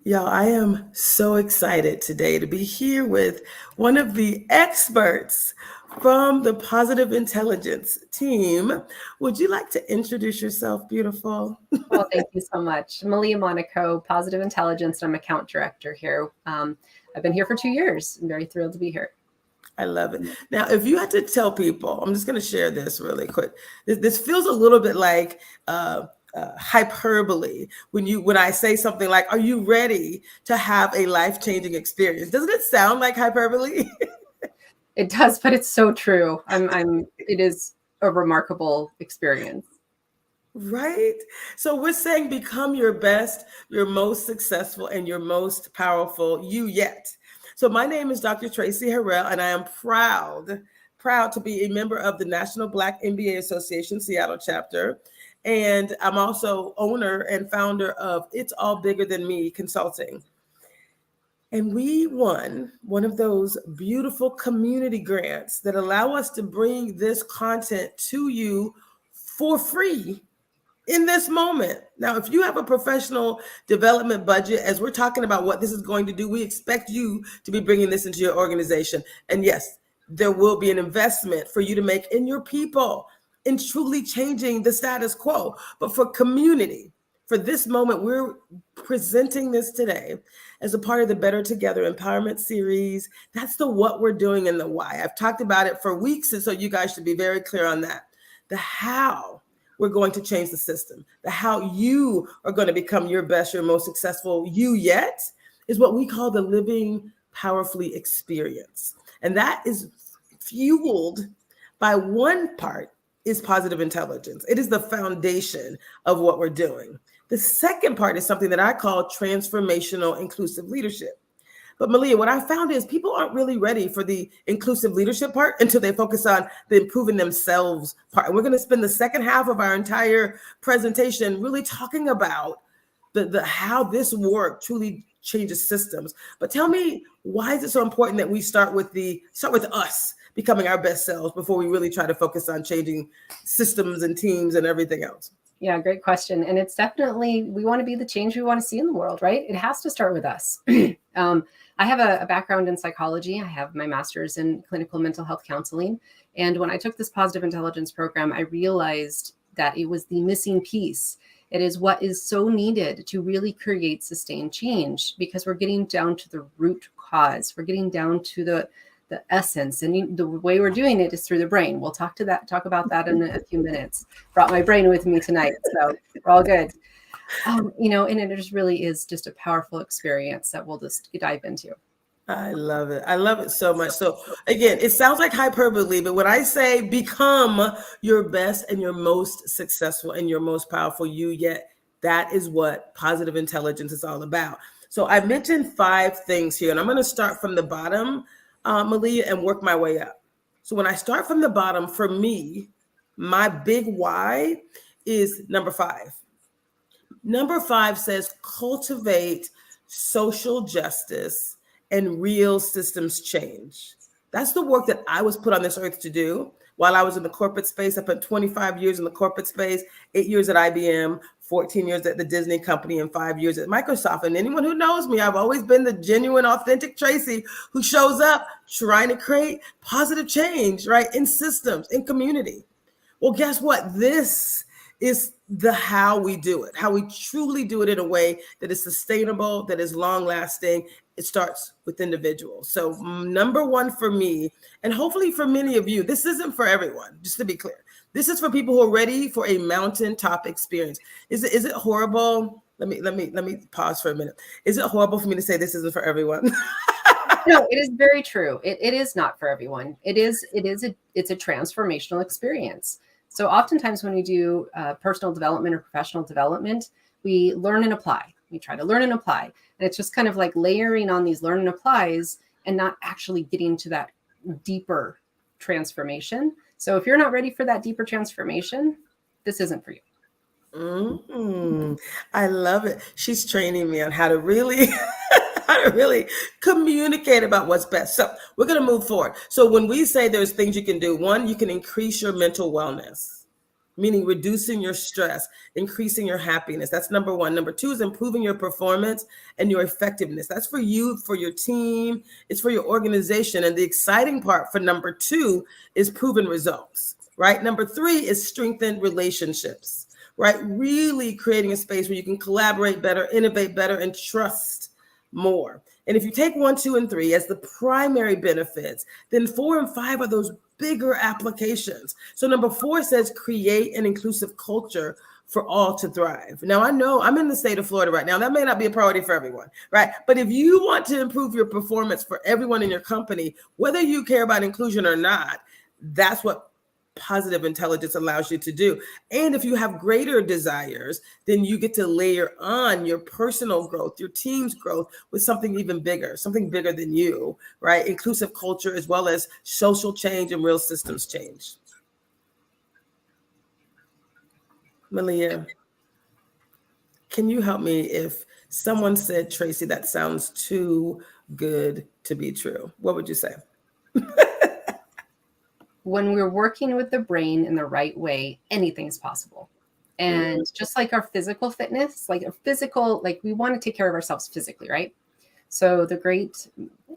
Y'all, I am so excited today to be here with one of the experts from the Positive Intelligence team. Would you like to introduce yourself, beautiful? Well, thank you so much. Malia Monaco, Positive Intelligence. I'm account director here. I've been here for 2 years. I'm very thrilled to be here. I love it. Now, if you had to tell people, I'm just going to share this really quick. This feels a little bit like hyperbole when I say something like, "Are you ready to have a life-changing experience?" Doesn't it sound like hyperbole? It does, but it's so true. It is a remarkable experience. Right? So we're saying become your best, your most successful, and your most powerful you yet. So my name is Dr. Tracy Harrell, and I am proud to be a member of the National Black MBA Association Seattle chapter. And I'm also owner and founder of It's All Bigger Than Me Consulting. And we won one of those beautiful community grants that allow us to bring this content to you for free in this moment. Now, if you have a professional development budget, as we're talking about what this is going to do, we expect you to be bringing this into your organization. And yes, there will be an investment for you to make in your people in truly changing the status quo. But for community, for this moment, we're presenting this today as a part of the Better Together Empowerment Series. That's the what we're doing and the why. I've talked about it for weeks, and so you guys should be very clear on that. The how we're going to change the system. The how you are going to become your best, your most successful you yet is what we call the living powerfully experience. And that is fueled by one part is positive intelligence. It is the foundation of what we're doing. The second part is something that I call transformational inclusive leadership. But Malia, what I found is people aren't really ready for the inclusive leadership part until they focus on the improving themselves part. And we're going to spend the second half of our entire presentation really talking about the how this work truly changes systems. But tell me, why is it so important that we start with us becoming our best selves before we really try to focus on changing systems and teams and everything else? Yeah, great question. And it's definitely, we want to be the change we want to see in the world, right? It has to start with us. I have a background in psychology. I have my master's in clinical mental health counseling. And when I took this positive intelligence program, I realized that it was the missing piece. It is what is so needed to really create sustained change, because we're getting down to the root cause. We're getting down to the essence, and the way we're doing it is through the brain. We'll talk about that in a few minutes. Brought my brain with me tonight, so we're all good. And it just really is just a powerful experience that we'll just dive into. I love it. I love it so much. So again, it sounds like hyperbole, but when I say become your best and your most successful and your most powerful you yet, that is what positive intelligence is all about. So I mentioned 5 things here, and I'm going to start from the bottom, Malia, and work my way up. So when I start from the bottom, for me, my big why is number 5. Number 5 says cultivate social justice and real systems change. That's the work that I was put on this earth to do while I was in the corporate space. I spent 25 years in the corporate space, 8 years at IBM, 14 years at the Disney company, and 5 years at Microsoft. And anyone who knows me, I've always been the genuine, authentic Tracy who shows up trying to create positive change, right, in systems, in community. Well, guess what? This is the how we do it, how we truly do it in a way that is sustainable, that is long lasting. It starts with individuals. So number 1 for me, and hopefully for many of you, this isn't for everyone, just to be clear. This is for people who are ready for a mountaintop experience. Is it horrible? Let me pause for a minute. Is it horrible for me to say this isn't for everyone? No, it is very true. It is not for everyone. It's a transformational experience. So oftentimes when we do personal development or professional development, we learn and apply. We try to learn and apply. And it's just kind of like layering on these learn and applies and not actually getting to that deeper transformation. So if you're not ready for that deeper transformation, this isn't for you. I love it. She's training me on how to really communicate about what's best. So we're going to move forward. So when we say there's things you can do, 1, you can increase your mental wellness. meaning reducing your stress, increasing your happiness. That's number one. Number two is improving your performance and your effectiveness. That's for you, for your team, it's for your organization. And the exciting part for number two is proven results, right? Number three is strengthened relationships, right? Really creating a space where you can collaborate better, innovate better, and trust more. And if you take 1, 2, and 3 as the primary benefits, then 4 and 5 are those bigger applications. So number 4 says create an inclusive culture for all to thrive. Now, I know I'm in the state of Florida right now. That may not be a priority for everyone, right? But if you want to improve your performance for everyone in your company, whether you care about inclusion or not, that's what positive intelligence allows you to do. And if you have greater desires, then you get to layer on your personal growth, your team's growth with something even bigger, something bigger than you, right? Inclusive culture, as well as social change and real systems change. Malia, can you help me if someone said, Tracy, that sounds too good to be true? What would you say? When we're working with the brain in the right way, anything's possible. And just like our physical fitness, like we want to take care of ourselves physically, right? So the great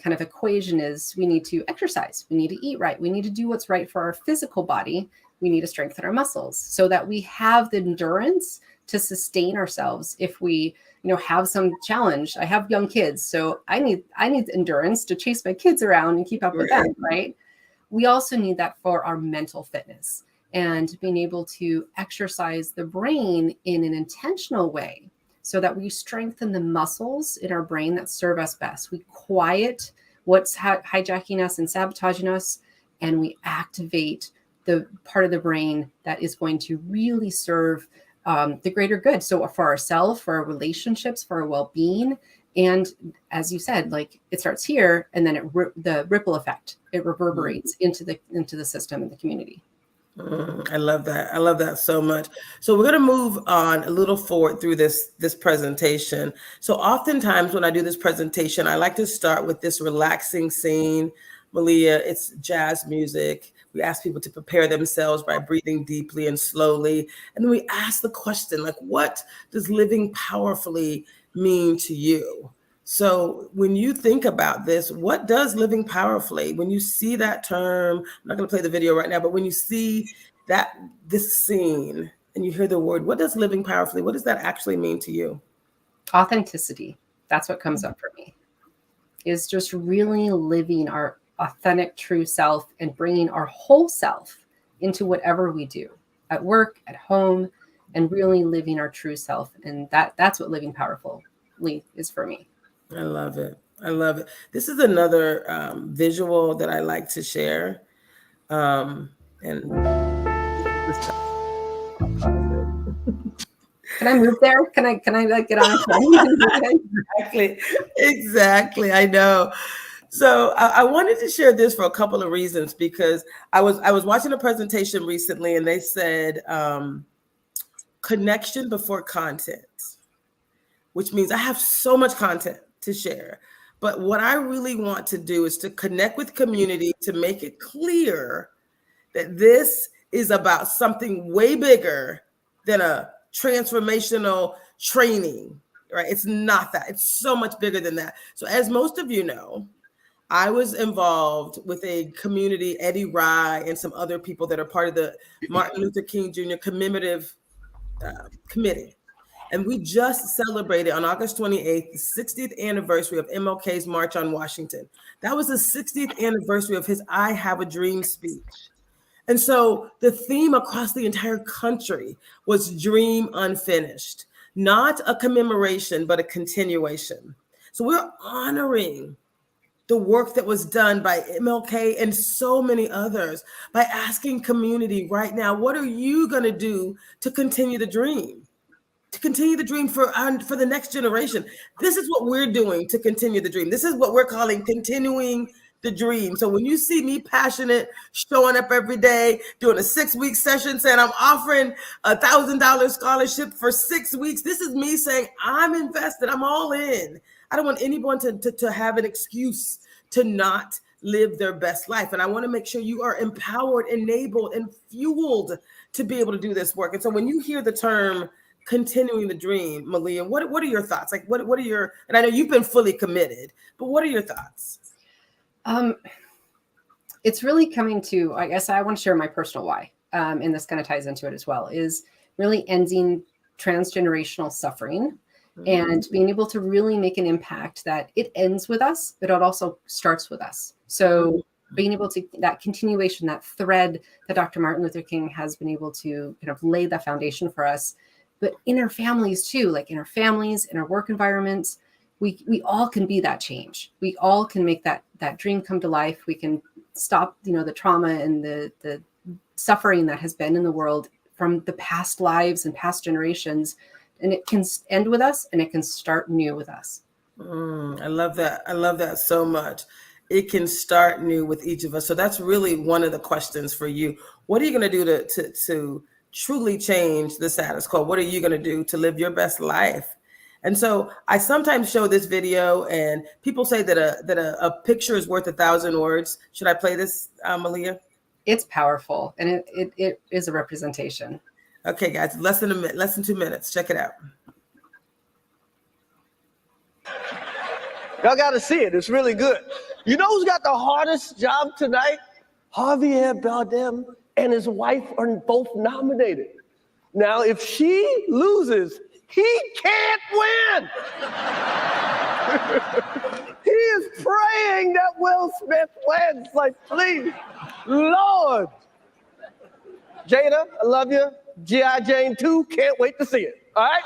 kind of equation is we need to exercise, we need to eat right, we need to do what's right for our physical body, we need to strengthen our muscles so that we have the endurance to sustain ourselves if we have some challenge. I have young kids, so I need endurance to chase my kids around and keep up with them, right? We also need that for our mental fitness and being able to exercise the brain in an intentional way so that we strengthen the muscles in our brain that serve us best. We quiet what's hijacking us and sabotaging us, and we activate the part of the brain that is going to really serve the greater good. So for ourselves, for our relationships, for our well-being. And as you said, like it starts here, and then the ripple effect, it reverberates into the system and the community. I love that. I love that so much. So we're going to move on a little forward through this presentation. So oftentimes when I do this presentation, I like to start with this relaxing scene. Malia, it's jazz music. We ask people to prepare themselves by breathing deeply and slowly. And then we ask the question, like, what does living powerfully mean to you? So when you think about this, what does living powerfully, when you see that term, I'm not going to play the video right now, but when you see this scene and you hear the word, what does living powerfully, what does that actually mean to you? Authenticity. That's what comes up for me, is just really living our authentic, true self and bringing our whole self into whatever we do at work, at home, and really living our true self. And that's what living powerfully is for me. I love it. I love it. This is another visual that I like to share. And can I move there? Can I like get on a plane? Exactly. I know. So I wanted to share this for a couple of reasons, because I was watching a presentation recently and they said connection before content, which means I have so much content to share. But what I really want to do is to connect with community to make it clear that this is about something way bigger than a transformational training, right? It's not that. It's so much bigger than that. So as most of you know, I was involved with a community, Eddie Rye and some other people that are part of the Martin Luther King Jr. commemorative committee. And we just celebrated on August 28th, the 60th anniversary of MLK's March on Washington. That was the 60th anniversary of his I Have a Dream speech. And so the theme across the entire country was Dream Unfinished, not a commemoration, but a continuation. So we're honoring the work that was done by MLK and so many others by asking community right now, what are you going to do to continue the dream? To continue the dream for the next generation. This is what we're doing to continue the dream. This is what we're calling continuing the dream. So when you see me passionate, showing up every day, doing a 6-week session, saying I'm offering $1,000 scholarship for 6 weeks, this is me saying I'm invested, I'm all in. I don't want anyone to have an excuse to not live their best life. And I want to make sure you are empowered, enabled, and fueled to be able to do this work. And so when you hear the term continuing the dream, Malia, what are your thoughts? Like, what are your, and I know you've been fully committed, but what are your thoughts? It's really coming to, I guess I want to share my personal why, and this kind of ties into it as well, is really ending transgenerational suffering and being able to really make an impact that it ends with us, but it also starts with us. So being able to, that continuation, that thread that Dr. Martin Luther King has been able to kind of lay the foundation for us, but in our families too, like in our families, in our work environments, we all can be that change. We all can make that dream come to life. We can stop, the trauma and the suffering that has been in the world from the past lives and past generations. And it can end with us and it can start new with us. I love that. I love that so much. It can start new with each of us. So that's really one of the questions for you. What are you going to do to truly change the status quo? What are you going to do to live your best life? And so I sometimes show this video and people say that a picture is worth 1,000 words. Should I play this, Malia? It's powerful and it is a representation. Okay, guys, less than 2 minutes. Check it out. Y'all got to see it. It's really good. You know who's got the hardest job tonight? Javier Bardem and his wife are both nominated. Now, if she loses, he can't win. He is praying that Will Smith wins. Like, please, Lord. Jada, I love you. G.I. Jane 2, can't wait to see it. All right?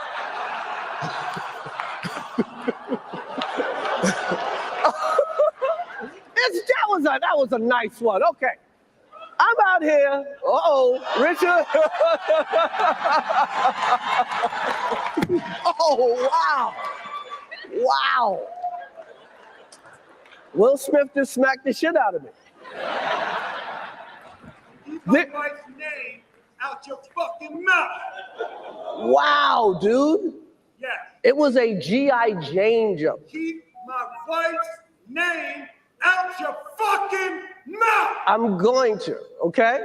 That was a nice one. Okay. I'm out here. Richard. Oh, wow. Wow. Will Smith just smacked the shit out of me. Keep my wife's name out your fucking mouth. Wow, dude. Yes. It was a G.I. Jane jump. Keep my wife's name out your fucking mouth. I'm going to, okay?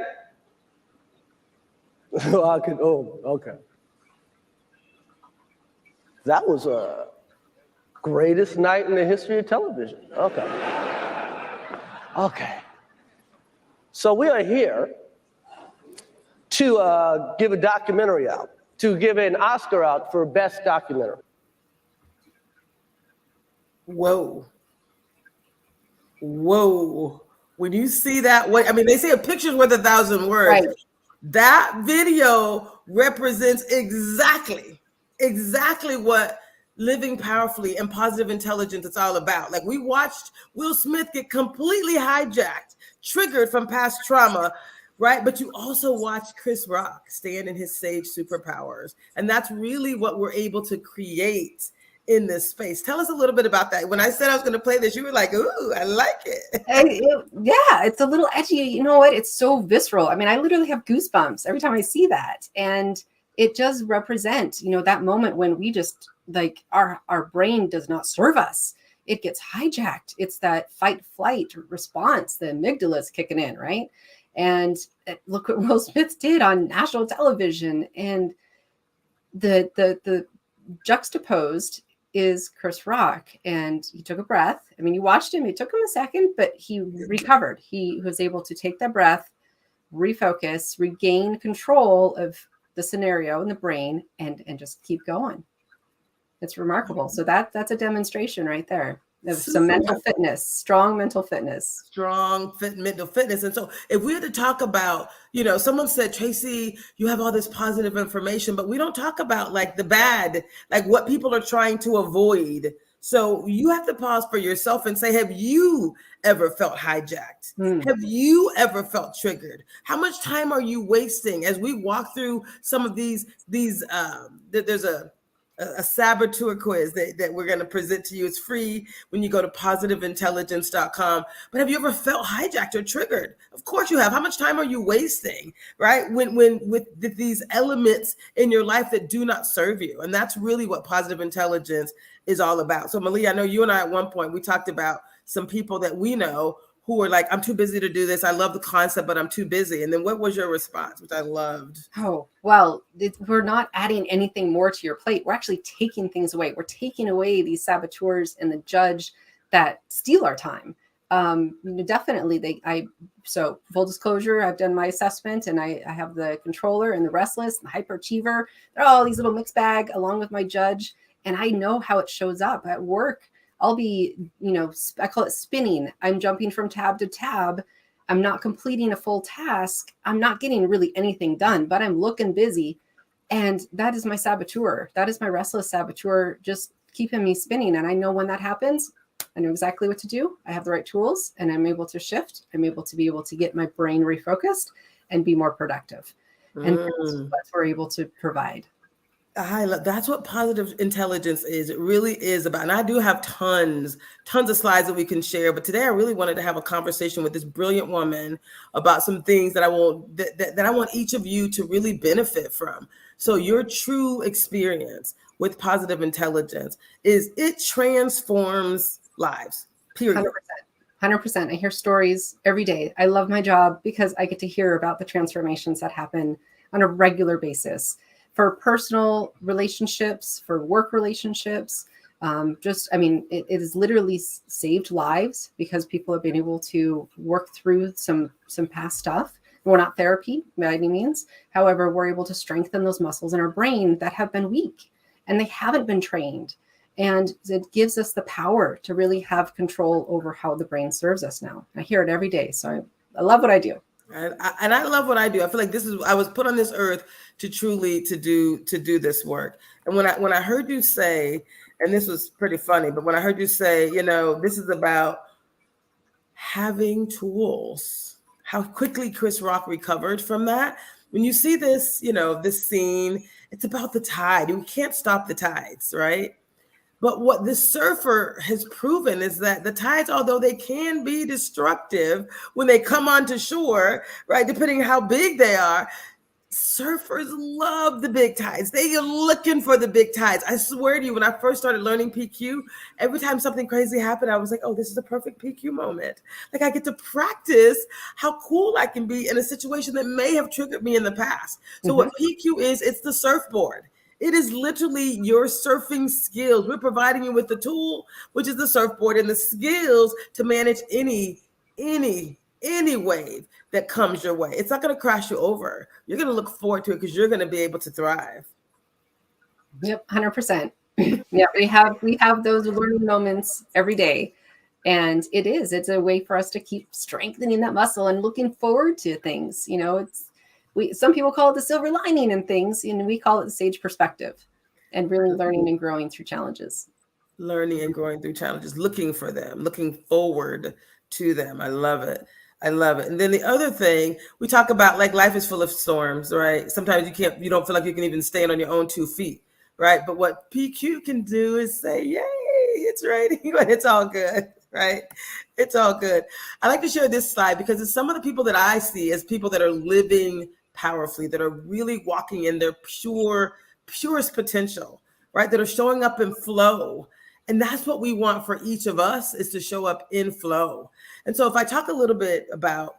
Okay. That was a greatest night in the history of television. Okay. So we are here to give a documentary out, to give an Oscar out for Best Documentary. Whoa. When you see that, they say a picture's worth 1,000 words. Right. That video represents exactly what living powerfully and positive intelligence is all about. Like, we watched Will Smith get completely hijacked, triggered from past trauma, right? But you also watched Chris Rock stand in his sage superpowers. And that's really what we're able to create in this space. Tell us a little bit about that. When I said I was going to play this, you were like, ooh, I like it. Yeah, it's a little edgy. You know what? It's so visceral. I mean, I literally have goosebumps every time I see that. And it does represent, that moment when we just, like, our brain does not serve us. It gets hijacked. It's that fight flight response. The amygdala is kicking in, right? And look what Will Smith did on national television. And the juxtaposed is Chris Rock, and he took a breath. I mean, you watched him, it took him a second, but he recovered. He was able to take that breath, refocus, regain control of the scenario in the brain, and just keep going. It's remarkable. So that's a demonstration right there of some mental fitness, strong mental fitness. Mental fitness. And so if we had to talk about, someone said, Tracy, you have all this positive information, but we don't talk about like the bad, like what people are trying to avoid. So you have to pause for yourself and say, have you ever felt hijacked? Have you ever felt triggered? How much time are you wasting as we walk through some of these, there's a saboteur quiz that we're going to present to you. It's free when you go to positiveintelligence.com. But have you ever felt hijacked or triggered? Of course you have. How much time are you wasting, right? When with these elements in your life that do not serve you. And that's really what positive intelligence is all about. So Malia, I know you and I at one point, we talked about some people that we know who are like, I'm too busy to do this. I love the concept, but I'm too busy. And then what was your response, which I loved? Oh, well, we're not adding anything more to your plate. We're actually taking things away. We're taking away these saboteurs and the judge that steal our time. Definitely, so full disclosure, I've done my assessment, and I have the controller and the restless and the hyperachiever. They're all these little mixed bag along with my judge. And I know how it shows up at work. I'll be, I call it spinning. I'm jumping from tab to tab. I'm not completing a full task. I'm not getting really anything done, but I'm looking busy. And that is my saboteur. That is my restless saboteur, just keeping me spinning. And I know when that happens, I know exactly what to do. I have the right tools, and I'm able to shift. I'm able to get my brain refocused and be more productive. And that's what we're able to provide. That's what positive intelligence is. It really is about, and I do have tons of slides that we can share, but today I really wanted to have a conversation with this brilliant woman about some things that I want each of you to really benefit from. So your true experience with positive intelligence is it transforms lives, period. 100%. I hear stories every day. I love my job because I get to hear about the transformations that happen on a regular basis. For personal relationships, for work relationships, it has literally saved lives because people have been able to work through some past stuff. We're not therapy by any means. However, we're able to strengthen those muscles in our brain that have been weak and they haven't been trained. And it gives us the power to really have control over how the brain serves us now. I hear it every day. So I love what I do. And I love what I do. I feel like I was put on this earth to truly to do this work. And when I heard you say, and this was pretty funny, but when I heard you say, this is about having tools, how quickly Chris Rock recovered from that. When you see this, this scene, it's about the tide. We can't stop the tides, right? But what the surfer has proven is that the tides, although they can be destructive when they come onto shore, right, depending on how big they are, surfers love the big tides. They are looking for the big tides. I swear to you, when I first started learning PQ, every time something crazy happened, I was like, oh, this is a perfect PQ moment. Like I get to practice how cool I can be in a situation that may have triggered me in the past. So what PQ is, it's the surfboard. It is literally your surfing skills. We're providing you with the tool, which is the surfboard, and the skills to manage any wave that comes your way. It's not going to crash you over. You're going to look forward to it because you're going to be able to thrive. Yep, 100%. Yeah, we have those learning moments every day, and it's a way for us to keep strengthening that muscle and looking forward to things. Some people call it the silver lining in things, and we call it the sage perspective, and really learning and growing through challenges. Looking for them, looking forward to them. I love it. And then the other thing we talk about, like life is full of storms, right? Sometimes you don't feel like you can even stand on your own 2 feet, right? But what PQ can do is say, yay, it's raining, but it's all good. Right? It's all good. I like to share this slide because it's some of the people that I see as people that are living powerfully, that are really walking in their purest potential, right? That are showing up in flow. And that's what we want for each of us, is to show up in flow. And so if I talk a little bit about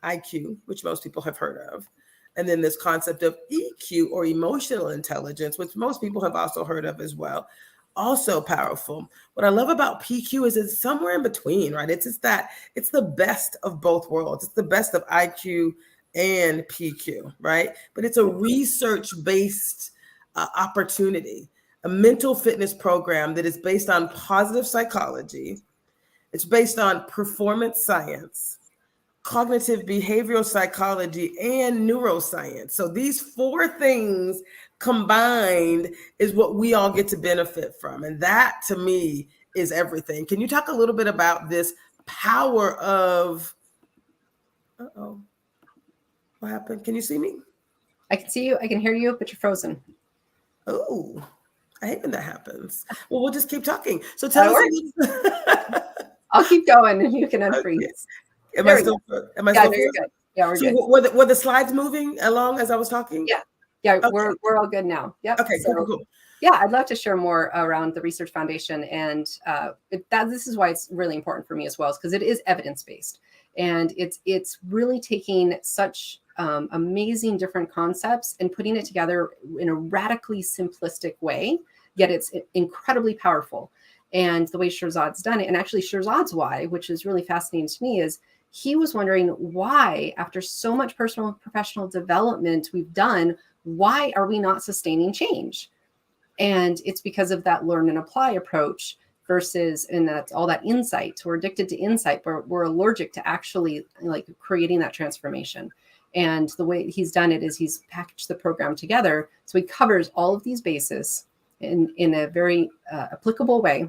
IQ, which most people have heard of, and then this concept of EQ or emotional intelligence, which most people have also heard of as well, also powerful. What I love about PQ is it's somewhere in between, right? It's the best of both worlds. It's the best of IQ and PQ, right? But it's a research-based opportunity, a mental fitness program that is based on positive psychology. It's based on performance science, cognitive behavioral psychology, and neuroscience. So these 4 things combined is what we all get to benefit from. And that to me is everything. Can you talk a little bit about this power of, what happened? Can you see me? I can see you, I can hear you, but you're frozen. Oh, I hate when that happens. Well, we'll just keep talking. So tell us. I'll keep going and you can unfreeze. Okay. Am I still you're good. Yeah, we're good. Were the slides moving along as I was talking? Yeah, okay. We're all good now. Yep. Okay, cool. Yeah, I'd love to share more around the Research Foundation, and this is why it's really important for me as well, is because it is evidence-based, and it's really taking such amazing different concepts and putting it together in a radically simplistic way, yet it's incredibly powerful. And the way Shirzad's done it, and actually Shirzad's why, which is really fascinating to me, is he was wondering why, after so much personal and professional development we've done, why are we not sustaining change? And it's because of that learn and apply approach versus, and that's all that insight. So we're addicted to insight, but we're allergic to actually like creating that transformation. And the way he's done it is he's packaged the program together. So he covers all of these bases in a very applicable way.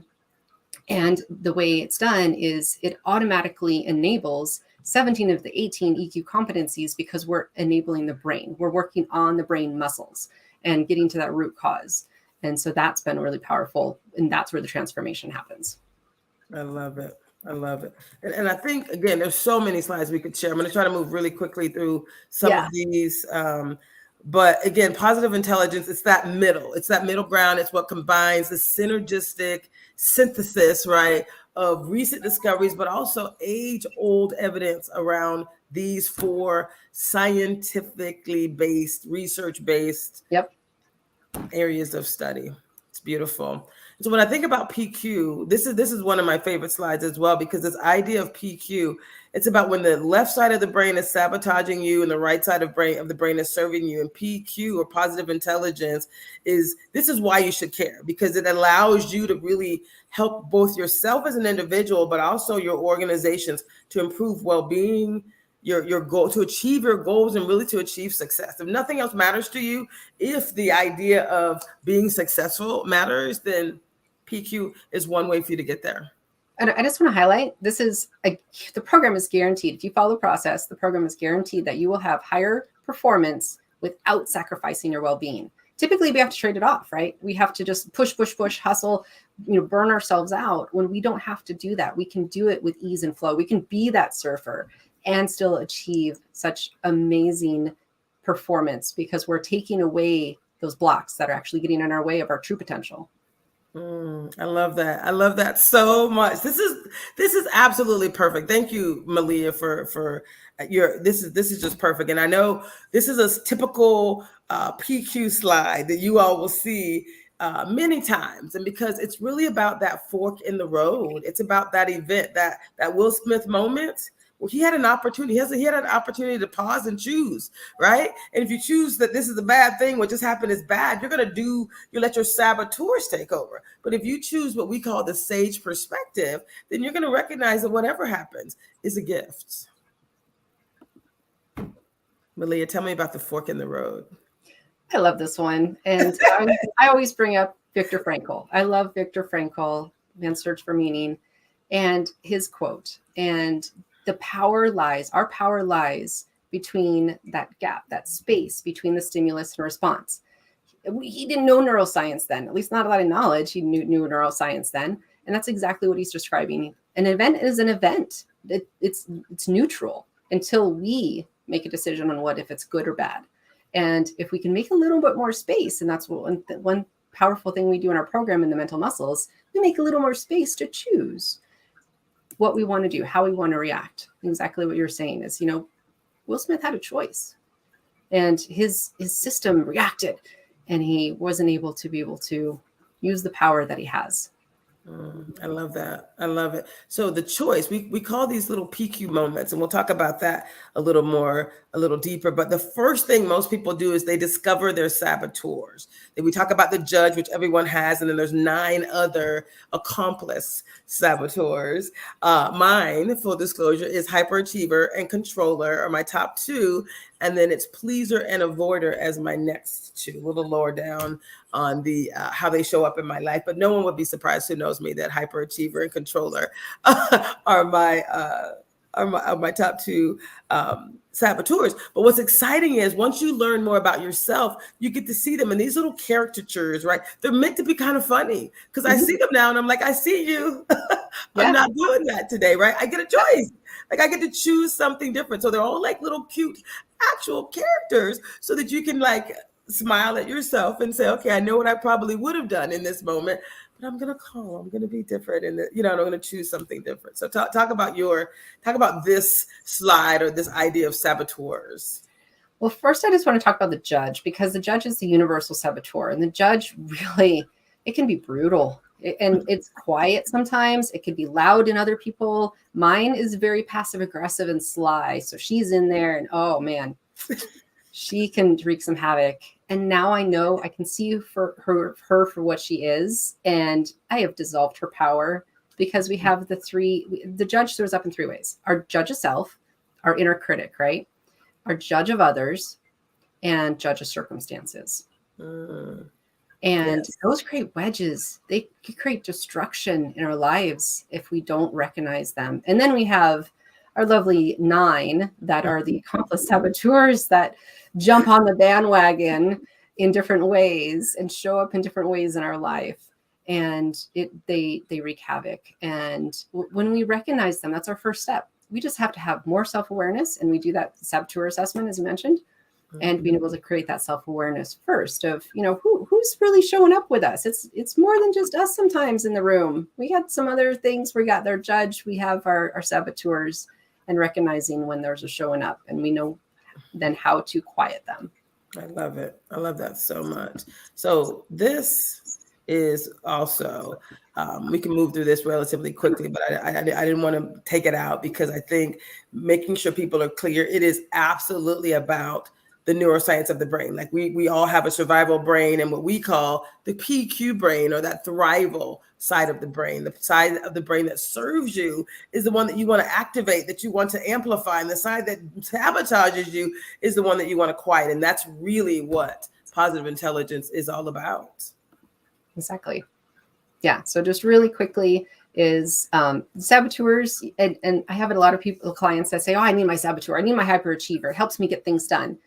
And the way it's done is it automatically enables 17 of the 18 EQ competencies because we're enabling the brain. We're working on the brain muscles and getting to that root cause. And so that's been really powerful. And that's where the transformation happens. I love it. I love it. And I think, again, there's so many slides we could share. I'm going to try to move really quickly through some of these. But again, positive intelligence, it's that middle ground. It's what combines the synergistic synthesis, right, of recent discoveries, but also age-old evidence around these 4 scientifically based, research-based areas of study. It's beautiful. So when I think about PQ, this is one of my favorite slides as well, because this idea of PQ, it's about when the left side of the brain is sabotaging you and the right side of the brain is serving you. And PQ, or positive intelligence, this is why you should care, because it allows you to really help both yourself as an individual, but also your organizations to improve well-being, your goal, to achieve your goals, and really to achieve success. If nothing else matters to you, if the idea of being successful matters, then PQ is one way for you to get there. And I just want to highlight, the program is guaranteed. If you follow the process, the program is guaranteed that you will have higher performance without sacrificing your well-being. Typically, we have to trade it off, right? We have to just push, hustle, burn ourselves out, when we don't have to do that. We can do it with ease and flow. We can be that surfer and still achieve such amazing performance because we're taking away those blocks that are actually getting in our way of our true potential. I love that. I love that so much. This is absolutely perfect. Thank you, Malia, for this is just perfect. And I know this is a typical PQ slide that you all will see many times. And because it's really about that fork in the road, it's about that event, that Will Smith moment. Well, he had an opportunity. He had an opportunity to pause and choose, right? And if you choose that this is a bad thing, what just happened is bad, you let your saboteurs take over. But if you choose what we call the sage perspective, then you're going to recognize that whatever happens is a gift. Malia, tell me about the fork in the road. I love this one. And I always bring up Viktor Frankl. I love Viktor Frankl, Man's Search for Meaning, and his quote. And our power lies between that gap, that space between the stimulus and response. He didn't know neuroscience then, at least not a lot of knowledge. He knew neuroscience then. And that's exactly what he's describing. An event is an event. It's neutral until we make a decision on if it's good or bad. And if we can make a little bit more space, and that's one powerful thing we do in our program in the mental muscles, we make a little more space to choose what we want to do, how we want to react. Exactly what you're saying is, Will Smith had a choice and his system reacted and he wasn't able to use the power that he has. I love that. I love it. So the choice, we call these little PQ moments, and we'll talk about that a little deeper. But the first thing most people do is they discover their saboteurs. Then we talk about the judge, which everyone has, and then there's 9 other accomplice saboteurs. Mine, full disclosure, is hyperachiever and controller are my top 2. And then it's pleaser and avoider as my next 2, a little lower down on the how they show up in my life. But no one would be surprised who knows me that hyperachiever and controller are my top 2 saboteurs. But what's exciting is once you learn more about yourself, you get to see them in these little caricatures, right? They're meant to be kind of funny because I see them now and I'm like, I see you. I'm not doing that today, right? I get a choice. Like I get to choose something different. So they're all like little cute actual characters so that you can like smile at yourself and say, okay, I know what I probably would have done in this moment, but I'm going to be different. And, I'm going to choose something different. So talk about this slide or this idea of saboteurs. Well, first, I just want to talk about the judge, because the judge is the universal saboteur, and the judge really, it can be brutal, and it's quiet sometimes. It can be loud in other people. Mine is very passive aggressive and sly. So she's in there and, oh man, she can wreak some havoc. And now I know I can see her for what she is. And I have dissolved her power, because we have the judge shows up in three ways: our judge of self, our inner critic, right? Our judge of others, and judge of circumstances. And Yes. those create wedges. They create destruction in our lives if we don't recognize them. And then we have our lovely 9 that are the accomplice saboteurs that jump on the bandwagon in different ways and show up in different ways in our life. And they wreak havoc. And when we recognize them, that's our first step. We just have to have more self-awareness, and we do that saboteur assessment, as you mentioned, and being able to create that self-awareness first of, who's really showing up with us. It's more than just us sometimes in the room. We got some other things. We got their judge, we have our saboteurs, and recognizing when those are showing up, and we know then how to quiet them. I love it. I love that so much. So this is also, we can move through this relatively quickly, but I didn't want to take it out, because I think making sure people are clear, it is absolutely about the neuroscience of the brain. Like we all have a survival brain, and what we call the PQ brain, or that thrival side of the brain. The side of the brain that serves you is the one that you want to activate, that you want to amplify. And the side that sabotages you is the one that you want to quiet. And that's really what positive intelligence is all about. Exactly. Yeah. So just really quickly is saboteurs. And I have a lot of clients that say, oh, I need my saboteur. I need my hyperachiever. It helps me get things done.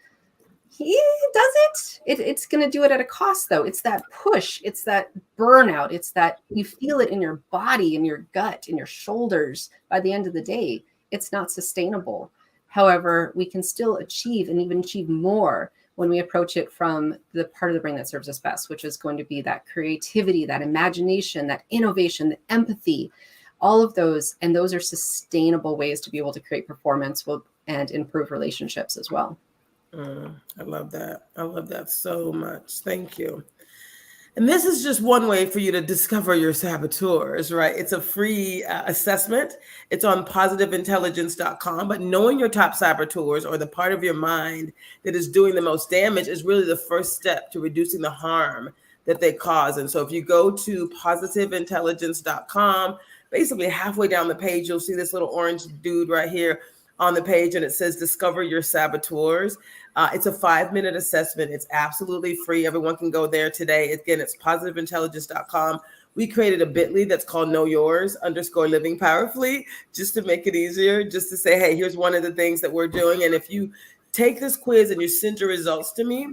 Does it? It's going to do it at a cost, though. It's that push. It's that burnout. It's that you feel it in your body, in your gut, in your shoulders. By the end of the day, it's not sustainable. However, we can still achieve, and even achieve more, when we approach it from the part of the brain that serves us best, which is going to be that creativity, that imagination, that innovation, the empathy, all of those. And those are sustainable ways to be able to create performance and improve relationships as well. I love that. I love that so much. Thank you. And this is just one way for you to discover your saboteurs, right? It's a free assessment. It's on positiveintelligence.com. But knowing your top saboteurs, or the part of your mind that is doing the most damage, is really the first step to reducing the harm that they cause. And so if you go to positiveintelligence.com, basically halfway down the page, you'll see this little orange dude right here on the page, and it says discover your saboteurs. It's a 5-minute assessment. It's absolutely free. Everyone can go there today. Again, it's positiveintelligence.com. We created a bit.ly that's called Know Yours _Living Powerfully, just to make it easier, just to say, hey, here's one of the things that we're doing. And if you take this quiz and you send your results to me,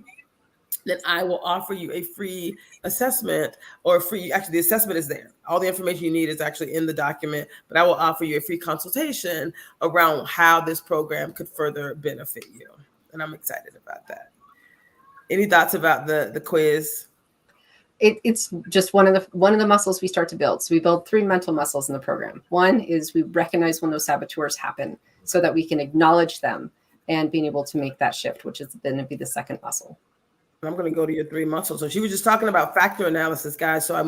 then I will offer you a free assessment, actually the assessment is there. All the information you need is actually in the document, but I will offer you a free consultation around how this program could further benefit you. And I'm excited about that. Any thoughts about the quiz? It's just one of the muscles we start to build. So we build 3 mental muscles in the program. One is we recognize when those saboteurs happen, so that we can acknowledge them and being able to make that shift, which is going to be the second muscle. I'm going to go to your 3 muscles. So she was just talking about factor analysis, guys. So I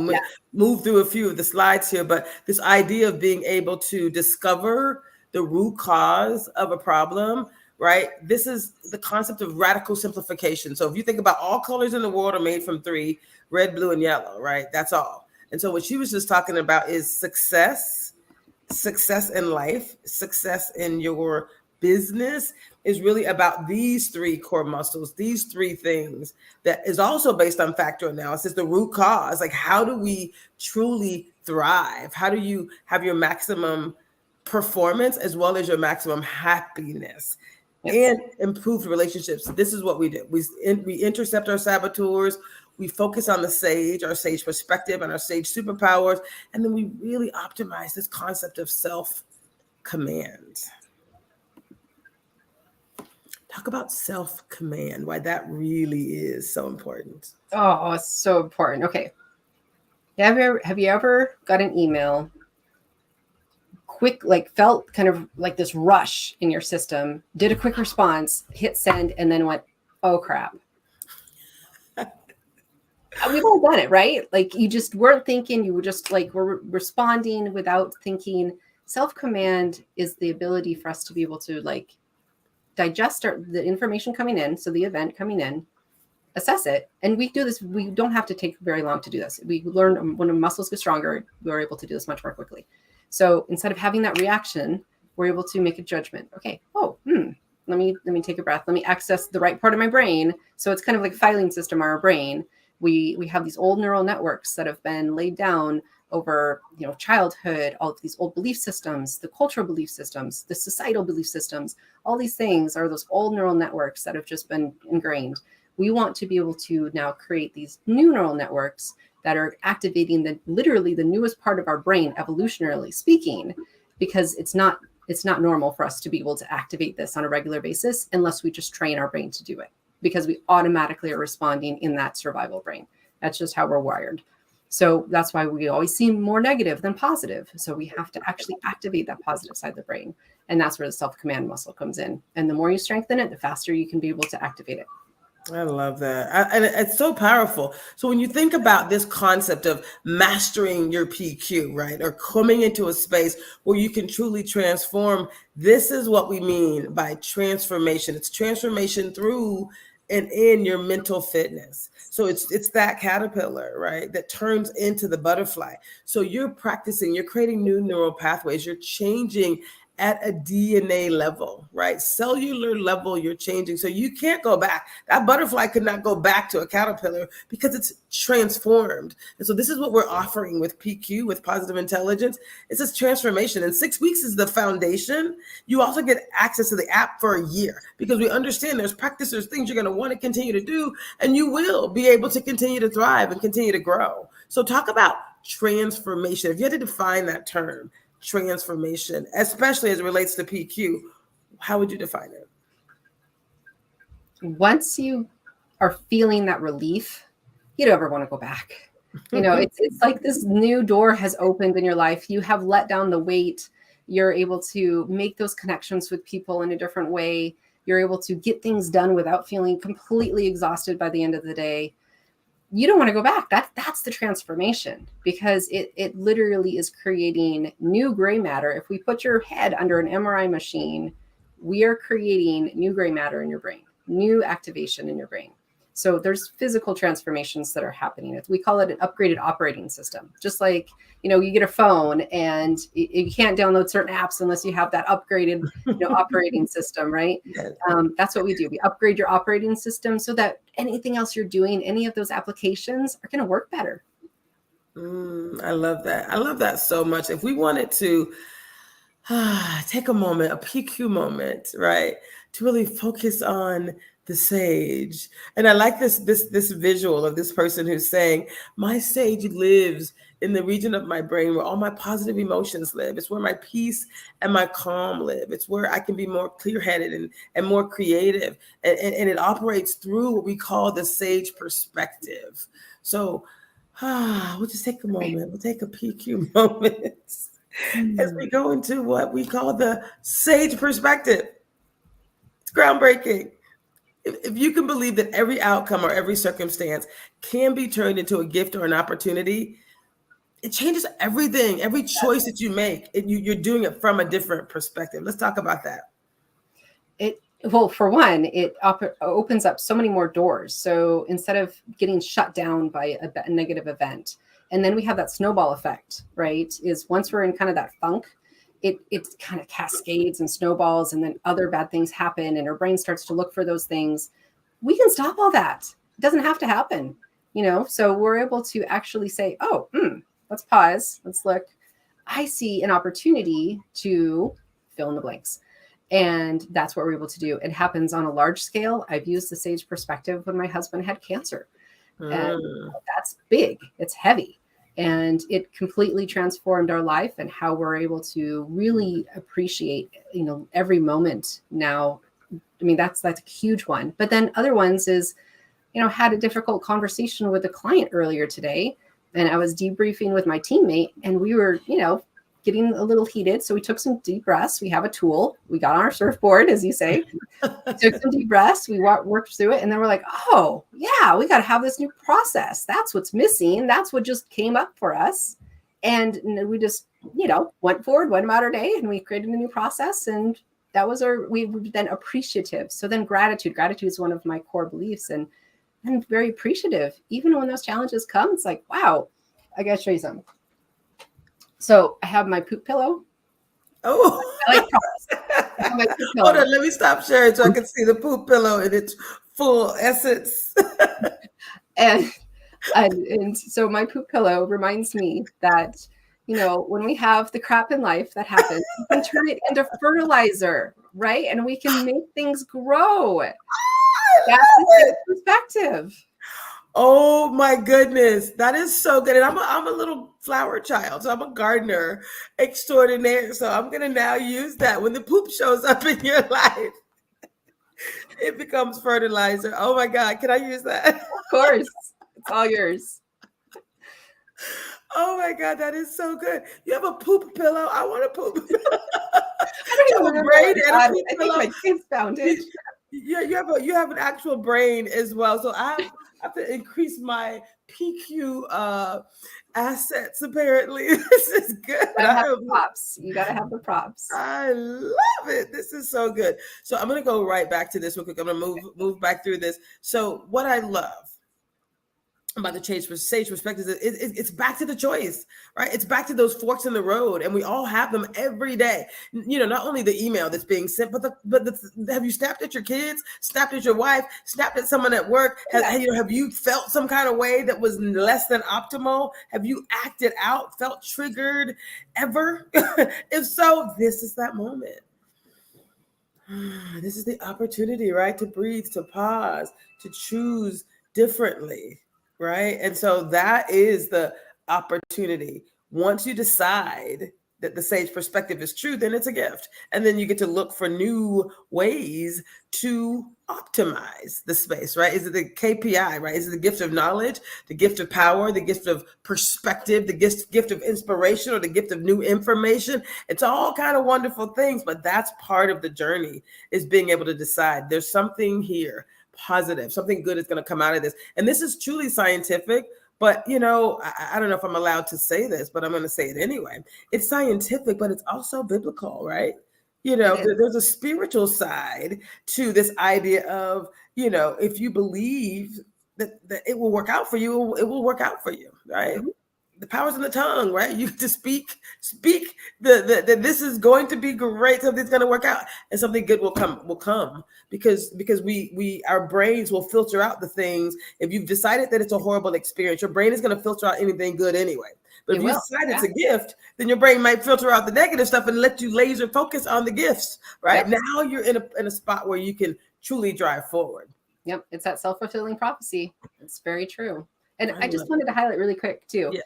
moved through a few of the slides here, but this idea of being able to discover the root cause of a problem, right? This is the concept of radical simplification. So if you think about, all colors in the world are made from 3, red, blue, and yellow, right? That's all. And so what she was just talking about is success in life, success in your business is really about these 3 core muscles, these 3 things that is also based on factor analysis, the root cause. Like, how do we truly thrive? How do you have your maximum performance as well as your maximum happiness and improved relationships? This is what we do. We intercept our saboteurs. We focus on our sage perspective and our sage superpowers. And then we really optimize this concept of self-command. Talk about self-command, why that really is so important. Oh, it's so important. Okay. Have you ever got an email quick, like felt kind of like this rush in your system, did a quick response, hit send, and then went, oh crap. We've all done it, right? Like you just weren't thinking, you were just like, we're responding without thinking. Self-command is the ability for us to be able to like digest the information coming in. So the event coming in, assess it. And we do this. We don't have to take very long to do this. We learn when our muscles get stronger, we're able to do this much more quickly. So instead of having that reaction, we're able to make a judgment. Okay. Oh, let me take a breath. Let me access the right part of my brain. So it's kind of like a filing system on our brain. We have these old neural networks that have been laid down over, childhood, all of these old belief systems, the cultural belief systems, the societal belief systems, all these things are those old neural networks that have just been ingrained. We want to be able to now create these new neural networks that are activating literally the newest part of our brain, evolutionarily speaking, because it's not normal for us to be able to activate this on a regular basis unless we just train our brain to do it, because we automatically are responding in that survival brain. That's just how we're wired. So that's why we always seem more negative than positive. So we have to actually activate that positive side of the brain. And that's where the self-command muscle comes in. And the more you strengthen it, the faster you can be able to activate it. I love that. And it's so powerful. So when you think about this concept of mastering your PQ, right, or coming into a space where you can truly transform, this is what we mean by transformation. It's transformation through and in your mental fitness. So it's that caterpillar, right, that turns into the butterfly. So you're practicing, you're creating new neural pathways, you're changing at a DNA level, right? Cellular level, you're changing. So you can't go back. That butterfly could not go back to a caterpillar because it's transformed. And so this is what we're offering with PQ, with positive intelligence. It's this transformation. And 6 weeks is the foundation. You also get access to the app for a year because we understand there's practice, there's things you're going to want to continue to do, and you will be able to continue to thrive and continue to grow. So talk about transformation. If you had to define that term, transformation, especially as it relates to PQ, how would you define it? Once you are feeling that relief, you don't ever want to go back. It's like this new door has opened in your life. You have let down the weight. You're able to make those connections with people in a different way. You're able to get things done without feeling completely exhausted by the end of the day. You don't want to go back. That's the transformation, because it literally is creating new gray matter. If we put your head under an MRI machine, we are creating new gray matter in your brain, new activation in your brain. So there's physical transformations that are happening. We call it an upgraded operating system. Just like, you get a phone and you can't download certain apps unless you have that upgraded operating system, right? That's what we do. We upgrade your operating system so that anything else you're doing, any of those applications are going to work better. I love that. I love that so much. If we wanted to take a moment, a PQ moment, right, to really focus on the sage. And I like this visual of this person who's saying, my sage lives in the region of my brain where all my positive emotions live. It's where my peace and my calm live. It's where I can be more clear-headed and more creative. And it operates through what we call the sage perspective. So we'll just take a moment. We'll take a PQ moment as we go into what we call the sage perspective. It's groundbreaking. If you can believe that every outcome or every circumstance can be turned into a gift or an opportunity, it changes everything. Every choice that you make, you're doing it from a different perspective. Let's talk about that. Well, for one, it opens up so many more doors. So instead of getting shut down by a negative event, and then we have that snowball effect, right? Is once we're in kind of that funk, it kind of cascades and snowballs, and then other bad things happen and our brain starts to look for those things. We can stop all that. It doesn't have to happen, so we're able to actually say, oh, let's pause. Let's look. I see an opportunity to fill in the blanks. And that's what we're able to do. It happens on a large scale. I've used the sage perspective when my husband had cancer. And that's big. It's heavy. And it completely transformed our life and how we're able to really appreciate, every moment now I mean, that's a huge one. But then other ones is, had a difficult conversation with a client earlier today, and I was debriefing with my teammate, and we were, getting a little heated. So we took some deep breaths. We have a tool. We got on our surfboard, as you say. We took some deep breaths. We worked through it. And then we're like, oh, yeah, we got to have this new process. That's what's missing. That's what just came up for us. And we just, went forward, went about our day, and we created a new process. And that was we were then appreciative. So then gratitude is one of my core beliefs. And I'm very appreciative. Even when those challenges come, it's like, wow, I got to show you something. So I have my poop pillow. Oh, I like props. I have my poop pillow. Hold on, let me stop sharing so I can see the poop pillow in its full essence. and so my poop pillow reminds me that, when we have the crap in life that happens, we can turn it into fertilizer, right? And we can make things grow. That's the perspective. Oh my goodness, that is so good. And I'm a little flower child, so I'm a gardener extraordinaire. So I'm gonna now use that when the poop shows up in your life. It becomes fertilizer. Oh my God, can I use that? Of course, it's all yours. Oh my God, that is so good. You have a poop pillow. I want a poop pillow. I don't even remember. I think my kids found it. Yeah, you have an actual brain as well. So I have to increase my PQ assets. Apparently, this is good. You gotta have the props. You gotta have the props. I love it. This is so good. So I'm gonna go right back to this real quick. I'm gonna move back through this. So what I love about the sage perspective is it's back to the choice, right? It's back to those forks in the road, and we all have them every day. Not only the email that's being sent, but have you snapped at your kids, snapped at your wife, snapped at someone at work? Have you felt some kind of way that was less than optimal? Have you acted out, felt triggered ever? If so, this is that moment. This is the opportunity, right? To breathe, to pause, to choose differently. Right. And so that is the opportunity. Once you decide that the sage perspective is true, then it's a gift. And then you get to look for new ways to optimize the space, right? Is it the KPI, right? Is it the gift of knowledge, the gift of power, the gift of perspective, the gift of inspiration, or the gift of new information? It's all kind of wonderful things, but that's part of the journey, is being able to decide there's something here positive, something good is going to come out of this. And this is truly scientific, but I don't know if I'm allowed to say this, but I'm going to say it anyway. It's scientific, but it's also biblical, right? There's a spiritual side to this idea of, if you believe that it will work out for you, it will work out for you, right? Mm-hmm. The power's in the tongue, right? You to speak that this is going to be great, something's going to work out, and something good will come because we our brains will filter out the things. If you've decided that it's a horrible experience, your brain is going to filter out anything good anyway. But if you decide it's a gift, then your brain might filter out the negative stuff and let you laser focus on the gifts, right? Yep. Now you're in a spot where you can truly drive forward. Yep, it's that self-fulfilling prophecy. It's very true. And I just wanted to highlight really quick too. Yes.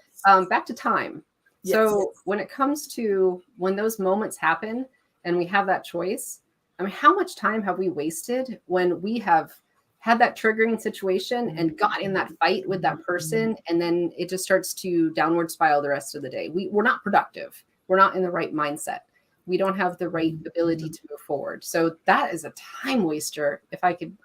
Back to time. Yes. So when it comes to when those moments happen and we have that choice, I mean, how much time have we wasted when we have had that triggering situation and got in that fight with that person, and then it just starts to downward spiral the rest of the day? We're not productive. We're not in the right mindset. We don't have the right ability to move forward. So that is a time waster. If I could,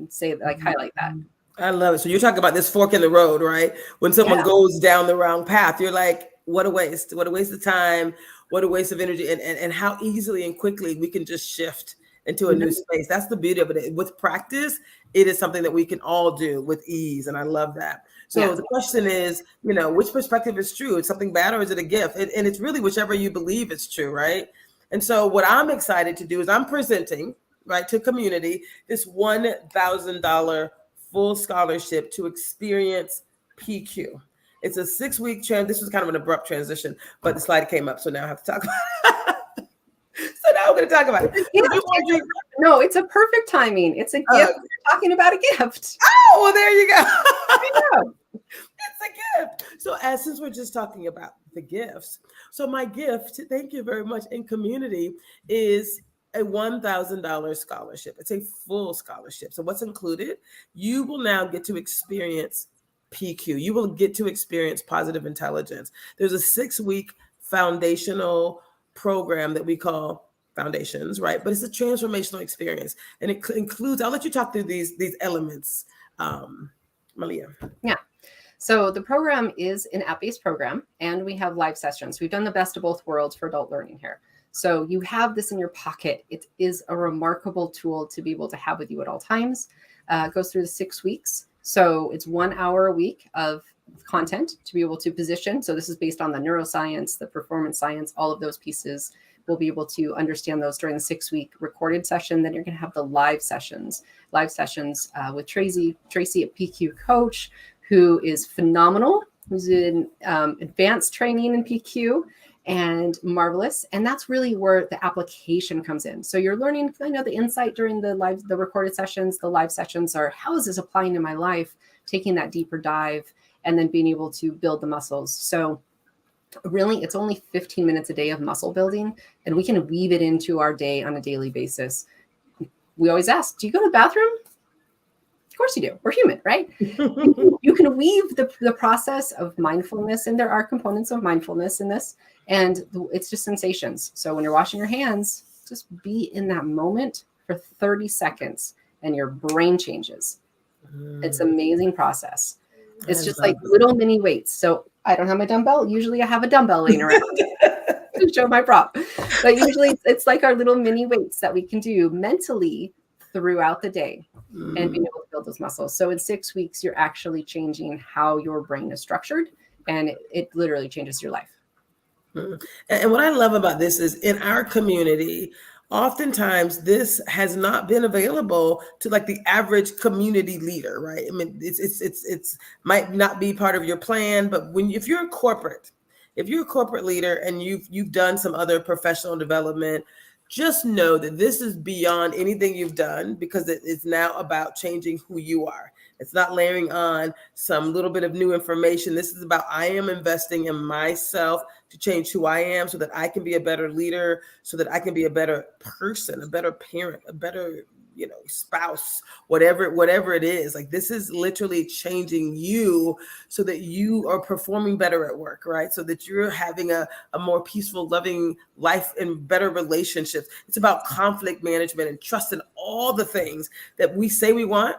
say highlight that. I love it. So you're talking about this fork in the road, right? When someone goes down the wrong path, you're like, what a waste. What a waste of time. What a waste of energy. And how easily and quickly we can just shift into a new space. That's the beauty of it. With practice, it is something that we can all do with ease. And I love that. So the question is, which perspective is true? It's something bad or is it a gift? And it's really whichever you believe is true, right? And so what I'm excited to do is I'm presenting, right, to community this $1,000 full scholarship to experience PQ. It's a 6-week this was kind of an abrupt transition, but the slide came up, so now I have to talk about it. So now we're going to talk about it. No, it's a perfect timing. It's a gift. We're talking about a gift. Oh, well, there you go. I know. It's a gift. So since we're just talking about the gifts, so my gift, thank you very much, in community is a $1,000 scholarship. It's a full scholarship. So what's included? You will now get to experience PQ. You will get to experience positive intelligence. There's a 6-week foundational program that we call Foundations, right? But it's a transformational experience. And it includes, I'll let you talk through these elements, Malia. Yeah. So the program is an app-based program, and we have live sessions. We've done the best of both worlds for adult learning here. So you have this in your pocket. It is a remarkable tool to be able to have with you at all times. It goes through the 6 weeks. So it's 1 hour a week of content to be able to position. So this is based on the neuroscience, the performance science, all of those pieces. We'll be able to understand those during the 6-week recorded session. Then you're going to have the live sessions with Tracy at PQ Coach, who is phenomenal, who's in advanced training in PQ and marvelous. And that's really where the application comes in. So you're learning, the insight during the recorded sessions. The live sessions are, how is this applying to my life? Taking that deeper dive and then being able to build the muscles. So really, it's only 15 minutes a day of muscle building, and we can weave it into our day on a daily basis. We always ask, do you go to the bathroom? Of course you do. We're human, right? You can weave the process of mindfulness, and there are components of mindfulness in this, and it's just sensations. So when you're washing your hands, just be in that moment for 30 seconds and your brain changes. It's an amazing process. It's just like little mini weights. So I don't have my dumbbell. Usually I have a dumbbell laying around to show my prop. But usually it's like our little mini weights that we can do mentally throughout the day and being able to build those muscles. So in 6 weeks, you're actually changing how your brain is structured, and it literally changes your life. And what I love about this is, in our community, oftentimes this has not been available to like the average community leader, right? I mean, it's might not be part of your plan, but if you're a corporate leader and you've done some other professional development, just know that this is beyond anything you've done, because it is now about changing who you are. It's not layering on some little bit of new information. This is about, I am investing in myself to change who I am so that I can be a better leader, so that I can be a better person, a better parent, a better, spouse, whatever it is. Like, this is literally changing you so that you are performing better at work, right? So that you're having a more peaceful, loving life and better relationships. It's about conflict management and trust and all the things that we say we want.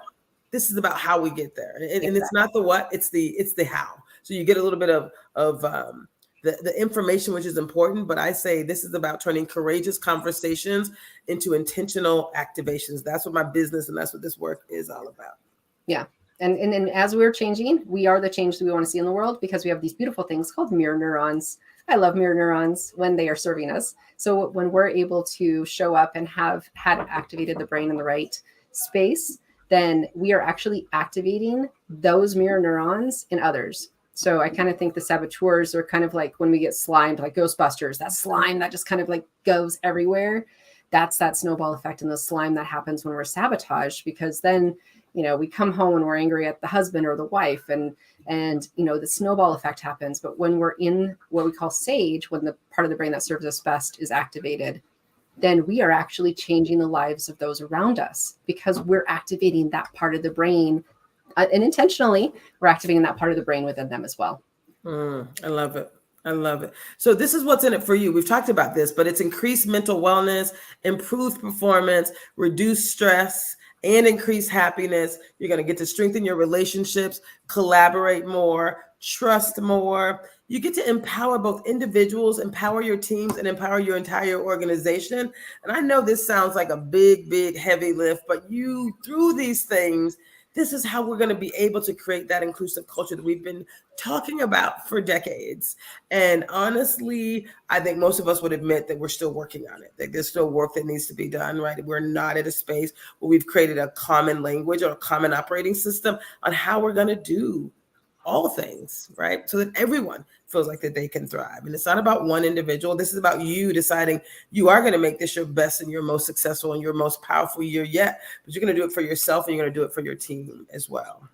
This is about how we get there. And it's not the what, it's the how. So you get a little bit of the information, which is important, but I say this is about turning courageous conversations into intentional activations. That's what my business and that's what this work is all about. Yeah. And as we're changing, we are the change that we want to see in the world, because we have these beautiful things called mirror neurons. I love mirror neurons when they are serving us. So when we're able to show up and have had activated the brain in the right space, then we are actually activating those mirror neurons in others. So I kind of think the saboteurs are kind of like when we get slimed, like Ghostbusters, that slime that just kind of like goes everywhere. That's that snowball effect and the slime that happens when we're sabotaged, because then, we come home and we're angry at the husband or the wife, and the snowball effect happens. But when we're in what we call sage, when the part of the brain that serves us best is activated, then we are actually changing the lives of those around us, because we're activating that part of the brain. And intentionally, we're activating that part of the brain within them as well. I love it. I love it. So this is what's in it for you. We've talked about this, but it's increased mental wellness, improved performance, reduced stress, and increased happiness. You're going to get to strengthen your relationships, collaborate more, trust more. You get to empower both individuals, empower your teams, and empower your entire organization. And I know this sounds like a big, big, heavy lift, but through these things, this is how we're going to be able to create that inclusive culture that we've been talking about for decades. And honestly, I think most of us would admit that we're still working on it. That there's still work that needs to be done, right? We're not at a space where we've created a common language or a common operating system on how we're going to do all things, right? So that everyone feels like that they can thrive. And it's not about one individual. This is about you deciding you are going to make this your best and your most successful and your most powerful year yet, but you're going to do it for yourself and you're going to do it for your team as well.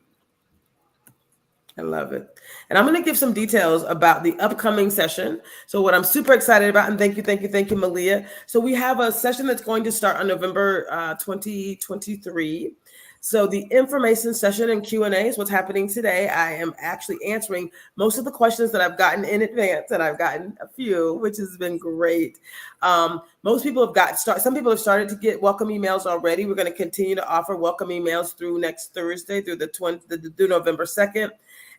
I love it. And I'm going to give some details about the upcoming session. So what I'm super excited about, and thank you, Malia. So we have a session that's going to start on November 2023. So the information session and Q&A is what's happening today. I am actually answering most of the questions that I've gotten in advance, and I've gotten a few, which has been great. Most people have some people have started to get welcome emails already. We're going to continue to offer welcome emails through next Thursday, through through November 2nd.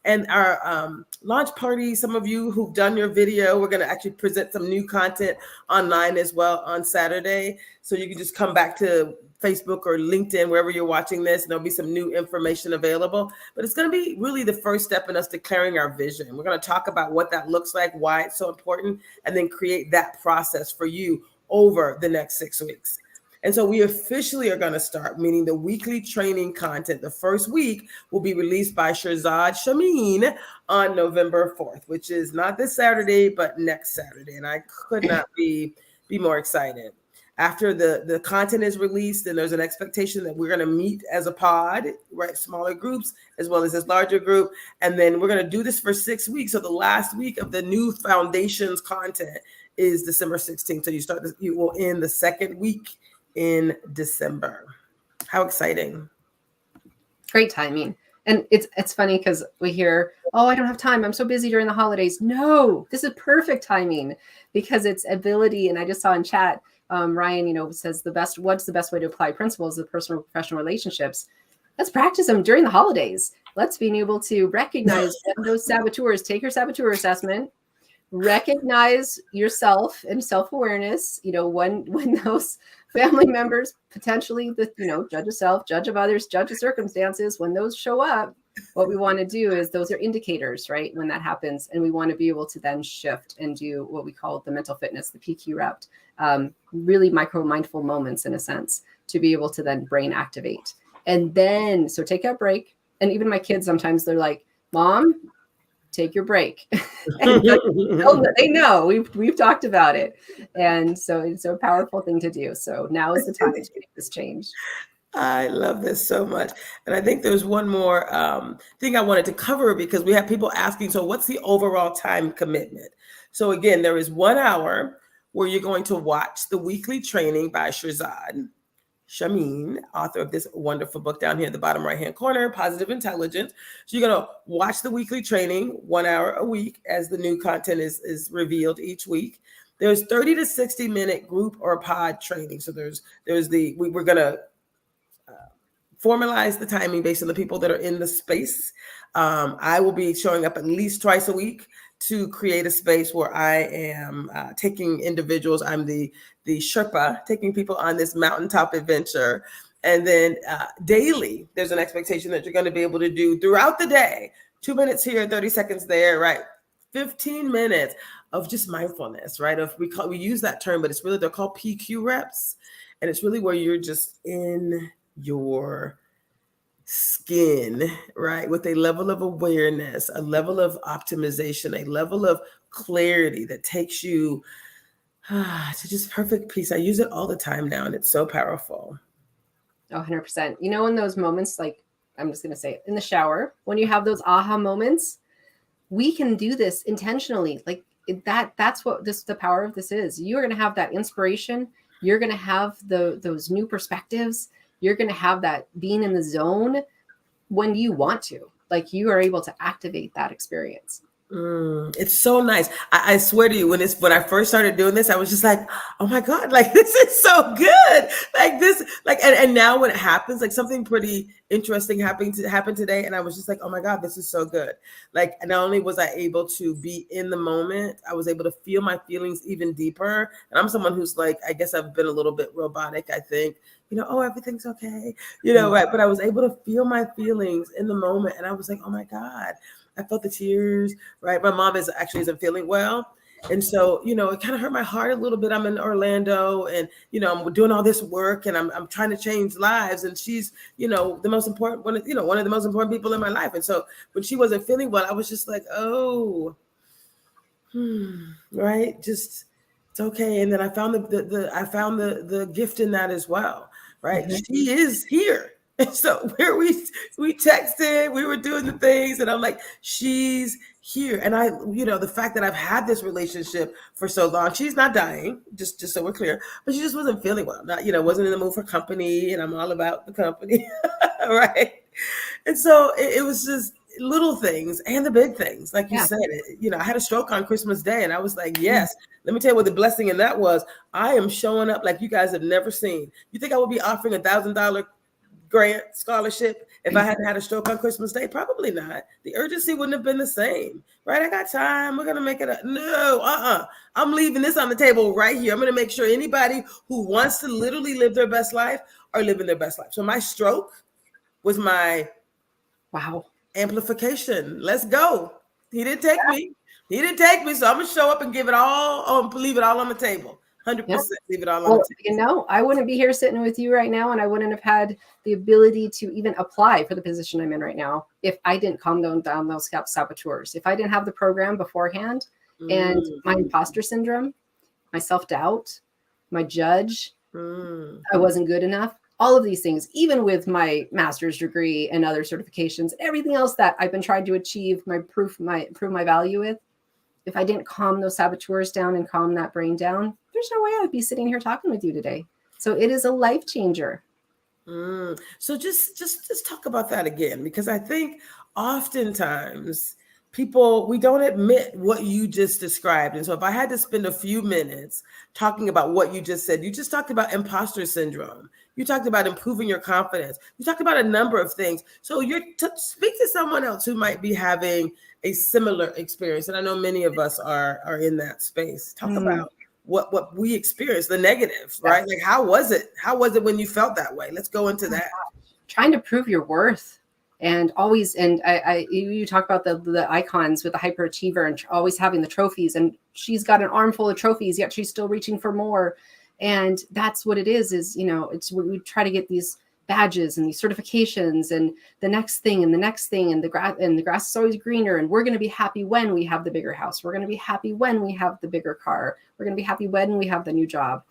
And our launch party, some of you who've done your video, we're going to actually present some new content online as well on Saturday. So you can just come back to Facebook or LinkedIn, wherever you're watching this, and there'll be some new information available. But it's going to be really the first step in us declaring our vision. We're going to talk about what that looks like, why it's so important, and then create that process for you over the next 6 weeks. And so we officially are going to start, meaning the weekly training content. The first week will be released by Shirzad Shameen on November 4th, which is not this Saturday, but next Saturday. And I could not be more excited. After the content is released, then there's an expectation that we're going to meet as a pod, right? Smaller groups, as well as this larger group. And then we're going to do this for 6 weeks. So the last week of the new foundations content is December 16th. So you will end the second week in December. How exciting. Great timing. And it's funny because we hear, oh, I don't have time, I'm so busy during the holidays. No, this is perfect timing, because it's ability. And I just saw in chat, Ryan, says what's the best way to apply principles of personal and professional relationships? Let's practice them during the holidays. Let's be able to recognize those saboteurs. Take your saboteur assessment, recognize yourself and self-awareness, when those family members potentially, judge of self, judge of others, judge of circumstances, when those show up, what we want to do is, those are indicators, right? When that happens, and we want to be able to then shift and do what we call the mental fitness, the PQ rep, really micro mindful moments in a sense, to be able to then brain activate. And then, so take a break. And even my kids, sometimes they're like, Mom, take your break. And they know we've talked about it. And so it's a powerful thing to do. So now is the time to make this change. I love this so much. And I think there's one more thing I wanted to cover, because we have people asking, so what's the overall time commitment? So again, there is 1 hour where you're going to watch the weekly training by Shirzad Shameen, author of this wonderful book down here in the bottom right-hand corner, Positive Intelligence. So you're going to watch the weekly training 1 hour a week as the new content is revealed each week. There's 30 to 60 minute group or pod training. So we're going to formalize the timing based on the people that are in the space. I will be showing up at least twice a week to create a space where I am taking individuals. I'm the Sherpa, taking people on this mountaintop adventure. And then daily, there's an expectation that you're going to be able to do throughout the day, 2 minutes here, 30 seconds there, right? 15 minutes of just mindfulness, right? We use that term, but it's really, they're called PQ reps. And it's really where you're just in your skin, right? With a level of awareness, a level of optimization, a level of clarity that takes you to just perfect peace. I use it all the time now, and it's so powerful. 100%. In those moments, like, I'm just going to say it, in the shower, when you have those aha moments, we can do this intentionally. Like that's what the power of this is. You're going to have that inspiration. You're going to have those new perspectives. You're going to have that being in the zone when you want to. Like, you are able to activate that experience. It's so nice. I swear to you, when I first started doing this, I was just like, oh my God, like, this is so good. Like this, like, and now when it happens, like something pretty interesting happened today. And I was just like, oh my God, this is so good. Like, not only was I able to be in the moment, I was able to feel my feelings even deeper. And I'm someone who's like, I guess I've been a little bit robotic, I think, oh, everything's okay, right. But I was able to feel my feelings in the moment. And I was like, oh my God, I felt the tears, right? My mom isn't feeling well. And so, it kind of hurt my heart a little bit. I'm in Orlando and, I'm doing all this work and I'm trying to change lives. And she's, the most important one, one of the most important people in my life. And so when she wasn't feeling well, I was just like, oh, right. Just, it's okay. And then I found the gift in that as well, right? Mm-hmm. She is here. And so where we texted, we were doing the things, and I'm like, she's here. And I, the fact that I've had this relationship for so long, she's not dying, just so we're clear, but she just wasn't feeling well. Not, wasn't in the mood for company, and I'm all about the company, right? And so it was just little things and the big things, like you said. I had a stroke on Christmas Day, and I was like, yes. Let me tell you what the blessing in that was. I am showing up like you guys have never seen. You think I would be offering $1,000 grant scholarship if I hadn't had a stroke on Christmas Day? Probably not. The urgency wouldn't have been the same, right? I got time. We're gonna make it up. No, I'm leaving this on the table right here. I'm gonna make sure anybody who wants to literally live their best life are living their best life. So my stroke was my amplification. Let's go. He didn't take me. He didn't take me. So I'm gonna show up and give it all, leave it all on the table. 100%. Leave it all on the table. I wouldn't be here sitting with you right now, and I wouldn't have had the ability to even apply for the position I'm in right now if I didn't calm down those saboteurs. If I didn't have the program beforehand, and my imposter syndrome, my self-doubt, my judge, I wasn't good enough. All of these things, even with my master's degree and other certifications, everything else that I've been trying to achieve, prove my value with, if I didn't calm those saboteurs down and calm that brain down, there's no way I'd be sitting here talking with you today. So it is a life changer. So just talk about that again, because I think oftentimes we don't admit what you just described. And so if I had to spend a few minutes talking about what you just said, you just talked about imposter syndrome. You talked about improving your confidence. You talked about a number of things. So speak to someone else who might be having a similar experience. And I know many of us are in that space. Talk about what we experienced, the negatives, right? Like, how was it? How was it when you felt that way? Let's go into that. Trying to prove your worth. And always, and you talk about the icons with the hyperachiever and always having the trophies, and she's got an armful of trophies, yet she's still reaching for more. And that's what it is, it's we try to get these badges and these certifications and the next thing and the next thing, and the grass is always greener. And we're going to be happy when we have the bigger house. We're going to be happy when we have the bigger car. We're going to be happy when we have the new job.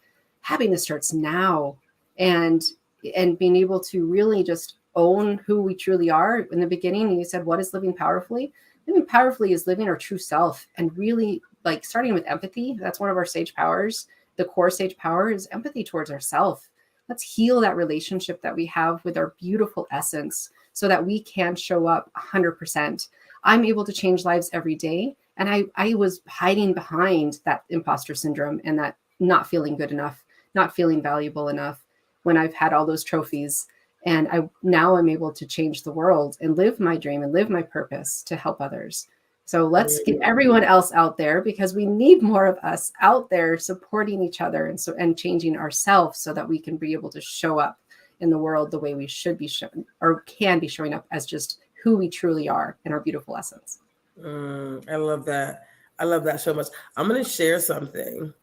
Happiness starts now, and being able to really just own who we truly are. In the beginning, you said, what is living powerfully? Living powerfully is living our true self, and really like starting with empathy. That's one of our sage powers. The core sage power is empathy towards ourselves. Let's heal that relationship that we have with our beautiful essence so that we can show up 100%. I'm able to change lives every day. And I was hiding behind that imposter syndrome and that not feeling good enough, not feeling valuable enough when I've had all those trophies. And now I'm able to change the world and live my dream and live my purpose to help others. So let's get everyone else out there, because we need more of us out there supporting each other and changing ourselves so that we can be able to show up in the world the way we should be shown, or can be showing up as just who we truly are in our beautiful essence. I love that. I love that so much. I'm going to share something.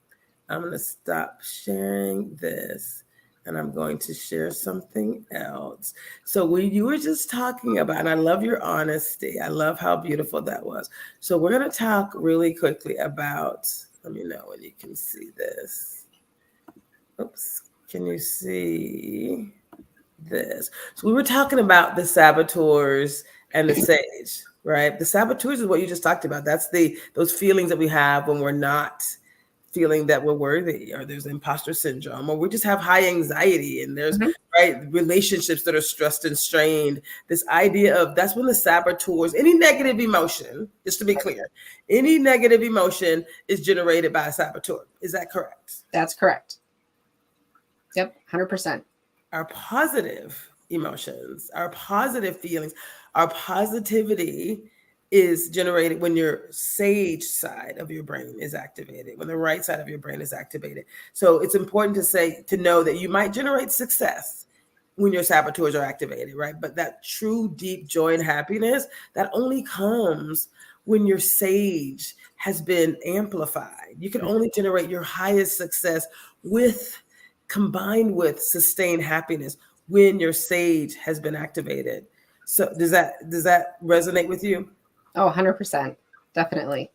I'm going to stop sharing this, and I'm going to share something else. So you were just talking about, and I love your honesty. I love how beautiful that was. So we're going to talk really quickly about, let me know when you can see this. Oops. Can you see this? So we were talking about the saboteurs and the sage, right? The saboteurs is what you just talked about. That's those feelings that we have when we're not feeling that we're worthy, or there's imposter syndrome, or we just have high anxiety, and there's relationships that are stressed and strained. This idea of, that's when the saboteurs, any negative emotion, just to be clear, any negative emotion is generated by a saboteur. Is that correct? That's correct. Yep, 100%. Our positive emotions, our positive feelings, our positivity is generated when your sage side of your brain is activated, when the right side of your brain is activated. So it's important to know that you might generate success when your saboteurs are activated, right? But that true deep joy and happiness, that only comes when your sage has been amplified. You can only generate your highest success combined with sustained happiness when your sage has been activated. So does that resonate with you? Oh, 100%. Definitely.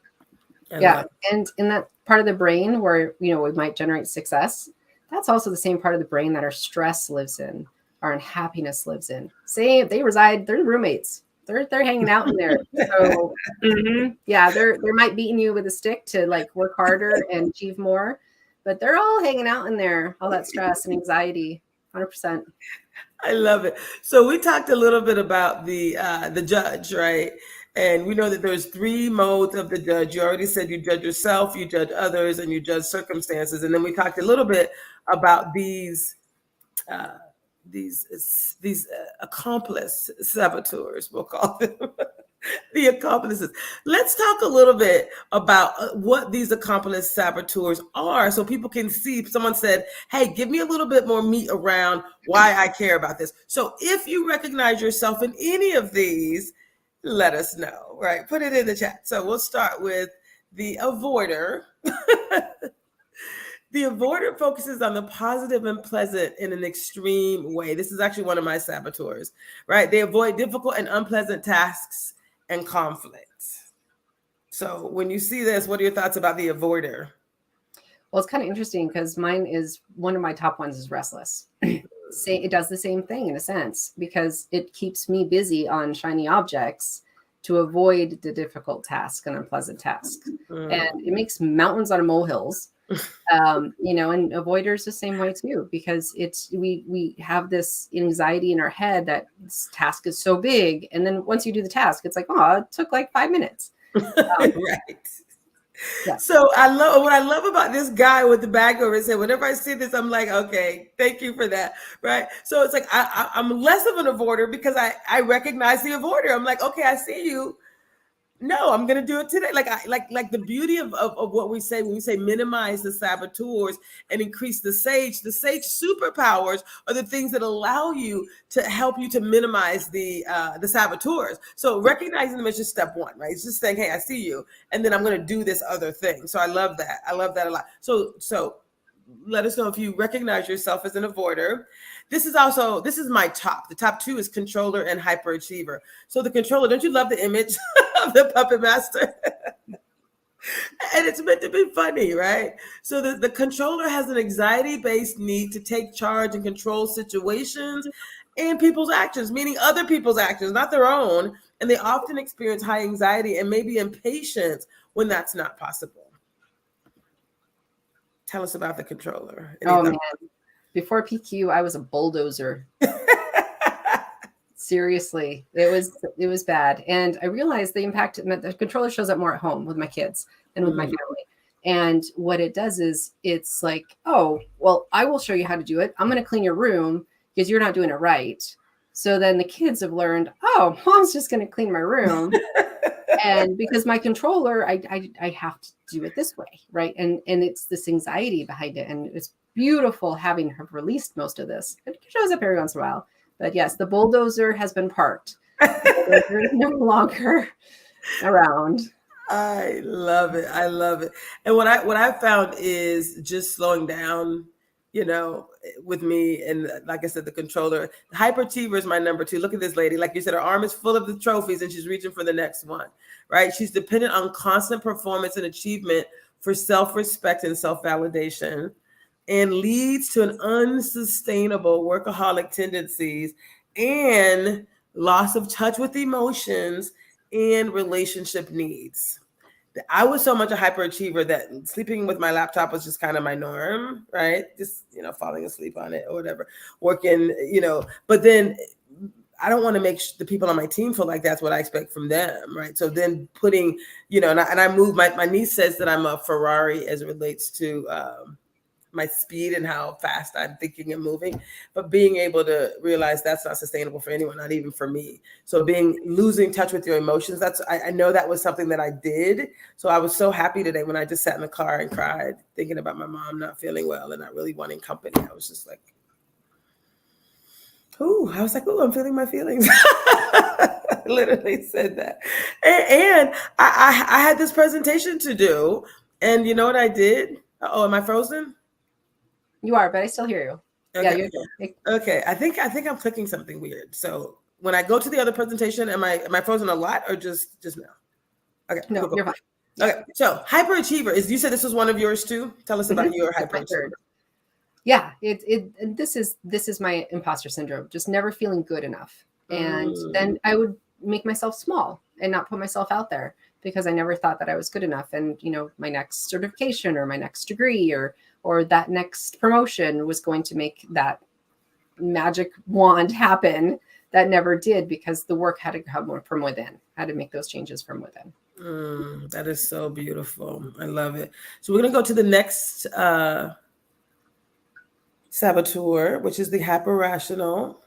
Yeah. And in that part of the brain where, we might generate success, that's also the same part of the brain that our stress lives in. our unhappiness lives in. Same, they reside, they're roommates. They're hanging out in there. So yeah, they're might beating you with a stick to like work harder and achieve more, but they're all hanging out in there, all that stress and anxiety, 100%. I love it. So we talked a little bit about the judge, right? And we know that there's 3 modes of the judge. You already said you judge yourself, you judge others, and you judge circumstances. And then we talked a little bit about these accomplice saboteurs, we'll call them. The accomplices. Let's talk a little bit about what these accomplice saboteurs are so people can see. Someone said, hey, give me a little bit more meat around why I care about this. So if you recognize yourself in any of these, let us know, right? Put it in the chat. So we'll start with the avoider. The avoider focuses on the positive and pleasant in an extreme way. This is actually one of my saboteurs, right? They avoid difficult and unpleasant tasks and conflicts. So when you see this, what are your thoughts about the avoider? Well, it's kind of interesting because mine is one of my top ones is restless. It does the same thing in a sense because it keeps me busy on shiny objects to avoid the difficult task and unpleasant task. And it makes mountains out of molehills. And avoiders the same way too, because we have this anxiety in our head that this task is so big, and then once you do the task, it's like, oh, it took like 5 minutes. Right. Yeah. So what I love about this guy with the bag over his head, whenever I see this, I'm like, okay, thank you for that. Right. So it's like I'm less of an avoider because I recognize the avoider. I'm like, okay, I see you. No, I'm going to do it today. Like the beauty of what we say when we say minimize the saboteurs and increase the sage superpowers are the things that allow you to help you to minimize the saboteurs. So recognizing them is just step 1, right? It's just saying, hey, I see you. And then I'm going to do this other thing. So I love that. I love that a lot. So let us know if you recognize yourself as an avoider. This is my top. The top 2 is controller and hyperachiever. So the controller, don't you love the image of the puppet master? And it's meant to be funny, right? So the controller has an anxiety-based need to take charge and control situations and people's actions, meaning other people's actions, not their own. And they often experience high anxiety and maybe impatience when that's not possible. Tell us about the controller. Oh man, before PQ, I was a bulldozer. Seriously, it was bad, and I realized the impact. The controller shows up more at home with my kids and with my family. And what it does is it's like, oh, well, I will show you how to do it. I'm going to clean your room because you're not doing it right. So then the kids have learned, oh, mom's just going to clean my room. And because my controller, I have to do it this way, right? And it's this anxiety behind it. And it's beautiful having her released most of this. It shows up every once in a while. But yes, the bulldozer has been parked. The bulldozer is no longer around. I love it. I love it. And what I found is just slowing down, with me. And like I said, the controller, the hyperachiever is my number 2. Look at this lady. Like you said, her arm is full of the trophies and she's reaching for the next one, right? She's dependent on constant performance and achievement for self-respect and self-validation, and leads to an unsustainable workaholic tendencies and loss of touch with emotions and relationship needs. I was so much a hyperachiever that sleeping with my laptop was just kind of my norm, right? Just, falling asleep on it or whatever, working, but then I don't want to make the people on my team feel like that's what I expect from them, right? So then putting, and I move, my niece says that I'm a Ferrari as it relates to my speed and how fast I'm thinking and moving, but being able to realize that's not sustainable for anyone, not even for me. So losing touch with your emotions, I know that was something that I did. So I was so happy today when I just sat in the car and cried, thinking about my mom not feeling well and not really wanting company. I was just like, I'm feeling my feelings. I literally said that. And I had this presentation to do, and you know what I did? Oh, am I frozen? You are, but I still hear you. Okay. Yeah, you're okay. I think I'm clicking something weird. So when I go to the other presentation, am I frozen a lot or just now? Okay. No, cool. You're fine. Okay. So hyperachiever you said this was one of yours too? Tell us about your hyperachiever. Yeah, this is my imposter syndrome, just never feeling good enough. And then I would make myself small and not put myself out there because I never thought that I was good enough. And my next certification or my next degree or that next promotion was going to make that magic wand happen. That never did, because the work had to come from within, had to make those changes from within. That is so beautiful. I love it. So we're going to go to the next saboteur, which is the hyper-rational.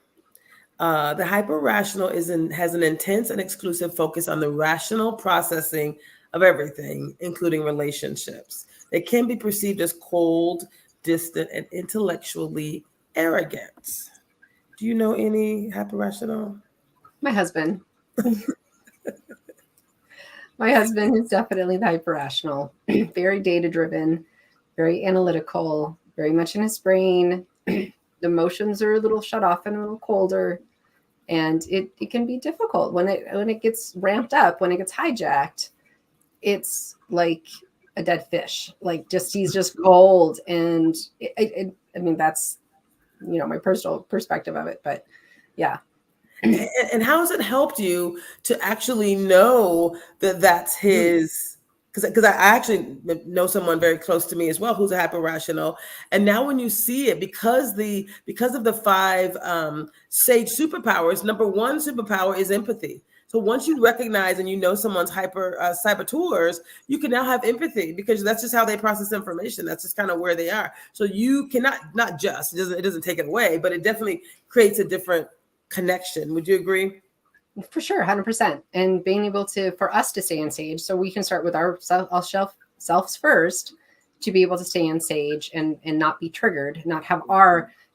The hyper-rational has an intense and exclusive focus on the rational processing of everything, including relationships. They can be perceived as cold, distant, and intellectually arrogant. Do you know any hyper-rational? My husband. My husband is definitely the hyper-rational, very data-driven, very analytical, very much in his brain. The emotions are a little shut off and a little colder. And it can be difficult when it gets ramped up, when it gets hijacked. It's like a dead fish, he's just cold. And I mean, that's, my personal perspective of it, but yeah. And how has it helped you to actually know that that's his? Because I actually know someone very close to me as well who's a hyper-rational. And now when you see it, because of the 5 sage superpowers, number 1 superpower is empathy. So once you recognize and someone's saboteurs, you can now have empathy, because that's just how they process information. That's just kind of where they are. So you cannot, it doesn't take it away, but it definitely creates a different connection. Would you agree? For sure, 100%. And being able for us to stay in sage, so we can start with our selves first, to be able to stay in sage and not be triggered, not have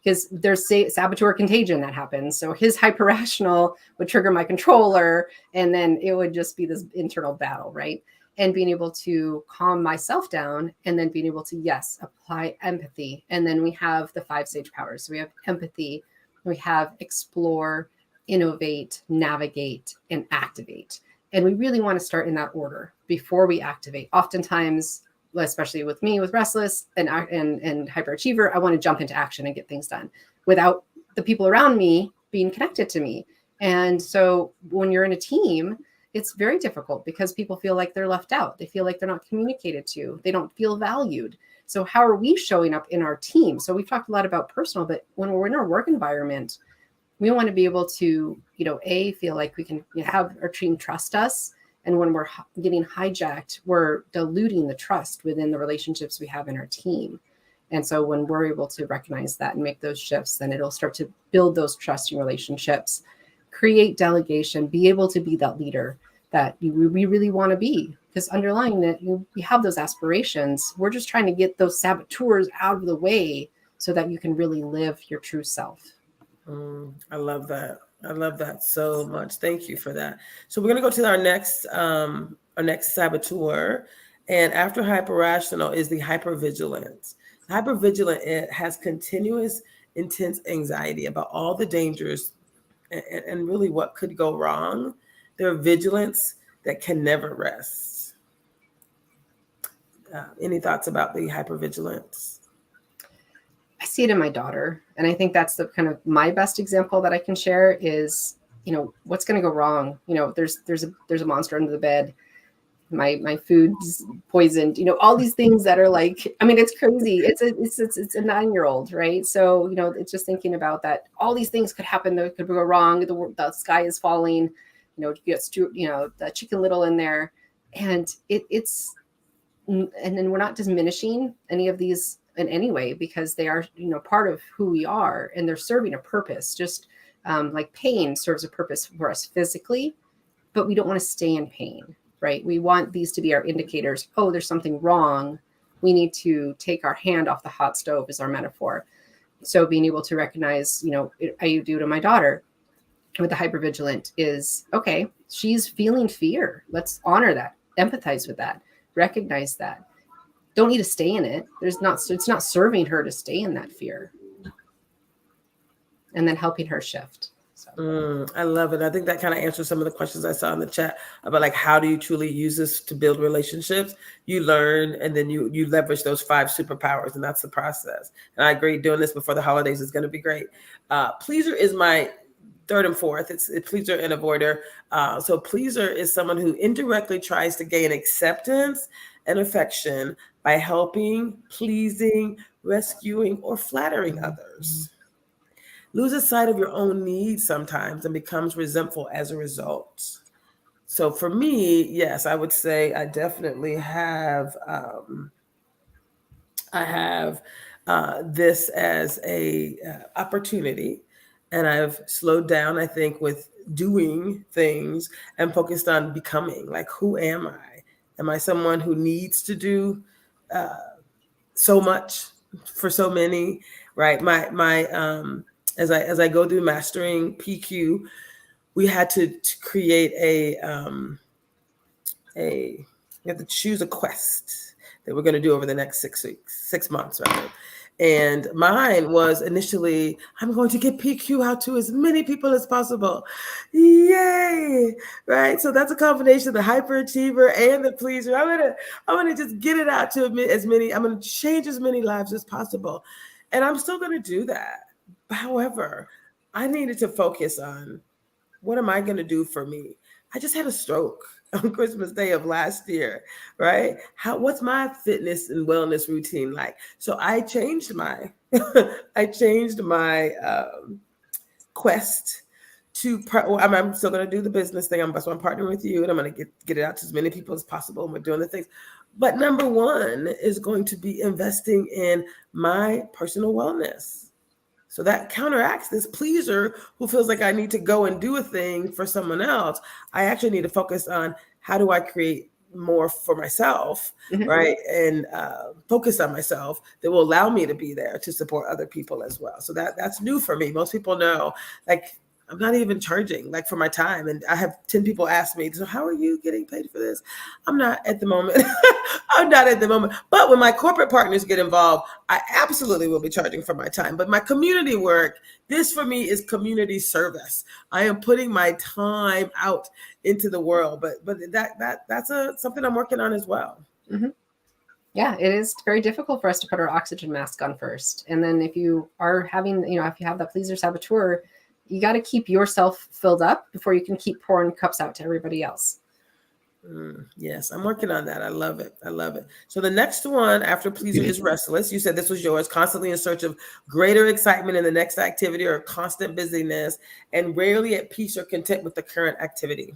because there's saboteur contagion that happens. So his hyper-rational would trigger my controller, and then it would just be this internal battle, right? And being able to calm myself down, and then being able to, yes, apply empathy. And then we have the 5 sage powers. So we have empathy, we have explore, innovate, navigate, and activate. And we really want to start in that order before we activate. Oftentimes, especially with me, with restless and hyperachiever, I want to jump into action and get things done without the people around me being connected to me. And so when you're in a team, it's very difficult because people feel like they're left out. They feel like they're not communicated to. They don't feel valued. So how are we showing up in our team? So we've talked a lot about personal, but when we're in our work environment, we want to be able to, feel like we can have our team trust us. And when we're getting hijacked, we're diluting the trust within the relationships we have in our team. And so when we're able to recognize that and make those shifts, then it'll start to build those trusting relationships, create delegation, be able to be that leader that we really want to be. Because underlying that, we have those aspirations. We're just trying to get those saboteurs out of the way so that you can really live your true self. I love that. I love that so much. Thank you for that. So we're going to go to our next saboteur. And after hyper-rational is the hypervigilance. Hypervigilant, it has continuous, intense anxiety about all the dangers and really what could go wrong. They're vigilance that can never rest. Any thoughts about the hypervigilance? I see it in my daughter. And I think that's the kind of my best example that I can share is, what's going to go wrong? There's a monster under the bed. My food's poisoned, all these things that are it's crazy. It's a 9-year-old, right? So, it's just thinking about that. All these things could happen that could go wrong. The sky is falling, you get the Chicken Little in there. And and then we're not diminishing any of these in any way, because they are, part of who we are, and they're serving a purpose. Just like pain serves a purpose for us physically, but we don't want to stay in pain, right? We want these to be our indicators. Oh, there's something wrong. We need to take our hand off the hot stove is our metaphor. So being able to recognize, I do to my daughter with the hypervigilant is, okay, she's feeling fear. Let's honor that, empathize with that, recognize that. Don't need to stay in it. It's not serving her to stay in that fear. And then helping her shift. I love it. I think that kind of answers some of the questions I saw in the chat about like, how do you truly use this to build relationships? You learn, and then you leverage those 5 superpowers, and that's the process. And I agree, doing this before the holidays is going to be great. Pleaser is my third and fourth. It's pleaser and avoider. So pleaser is someone who indirectly tries to gain acceptance and affection by helping, pleasing, rescuing, or flattering others. Loses sight of your own needs sometimes and becomes resentful as a result. So for me, yes, I would say I definitely have this as a opportunity, and I've slowed down, I think, with doing things and focused on becoming. Like, who am I? Am I someone who needs to do so much for so many? Right? As I go through mastering PQ, we had to create we have to choose a quest that we're going to do over the next 6 months, right? And mine was initially, I'm going to get PQ out to as many people as possible. Yay! Right? So that's a combination of the hyperachiever and the pleaser. I'm gonna just get it out to as many. I'm gonna change as many lives as possible, and I'm still gonna do that. However, I needed to focus on, what am I going to do for me? I just had a stroke on Christmas Day of last year, right? What's my fitness and wellness routine like? So I changed my quest to. I'm still going to do the business thing. That's why I'm partnering with you, and I'm going to get it out to as many people as possible. And we're doing the things. But number one is going to be investing in my personal wellness. So that counteracts this pleaser who feels like I need to go and do a thing for someone else. I actually need to focus on, how do I create more for myself, right? And focus on myself that will allow me to be there to support other people as well. So that's new for me. Most people know, like, I'm not even charging like for my time. And I have 10 people ask me, so how are you getting paid for this? I'm not at the moment. I'm not at the moment. But when my corporate partners get involved, I absolutely will be charging for my time. But my community work, this for me is community service. I am putting my time out into the world. But that's something I'm working on as well. Mm-hmm. Yeah, it is very difficult for us to put our oxygen mask on first. And then if you are having, if you have that pleaser saboteur, you got to keep yourself filled up before you can keep pouring cups out to everybody else. Yes, I'm working on that. I love it. I love it. So the next one after pleaser is restless. You said this was yours. Constantly in search of greater excitement in the next activity or constant busyness, and rarely at peace or content with the current activity.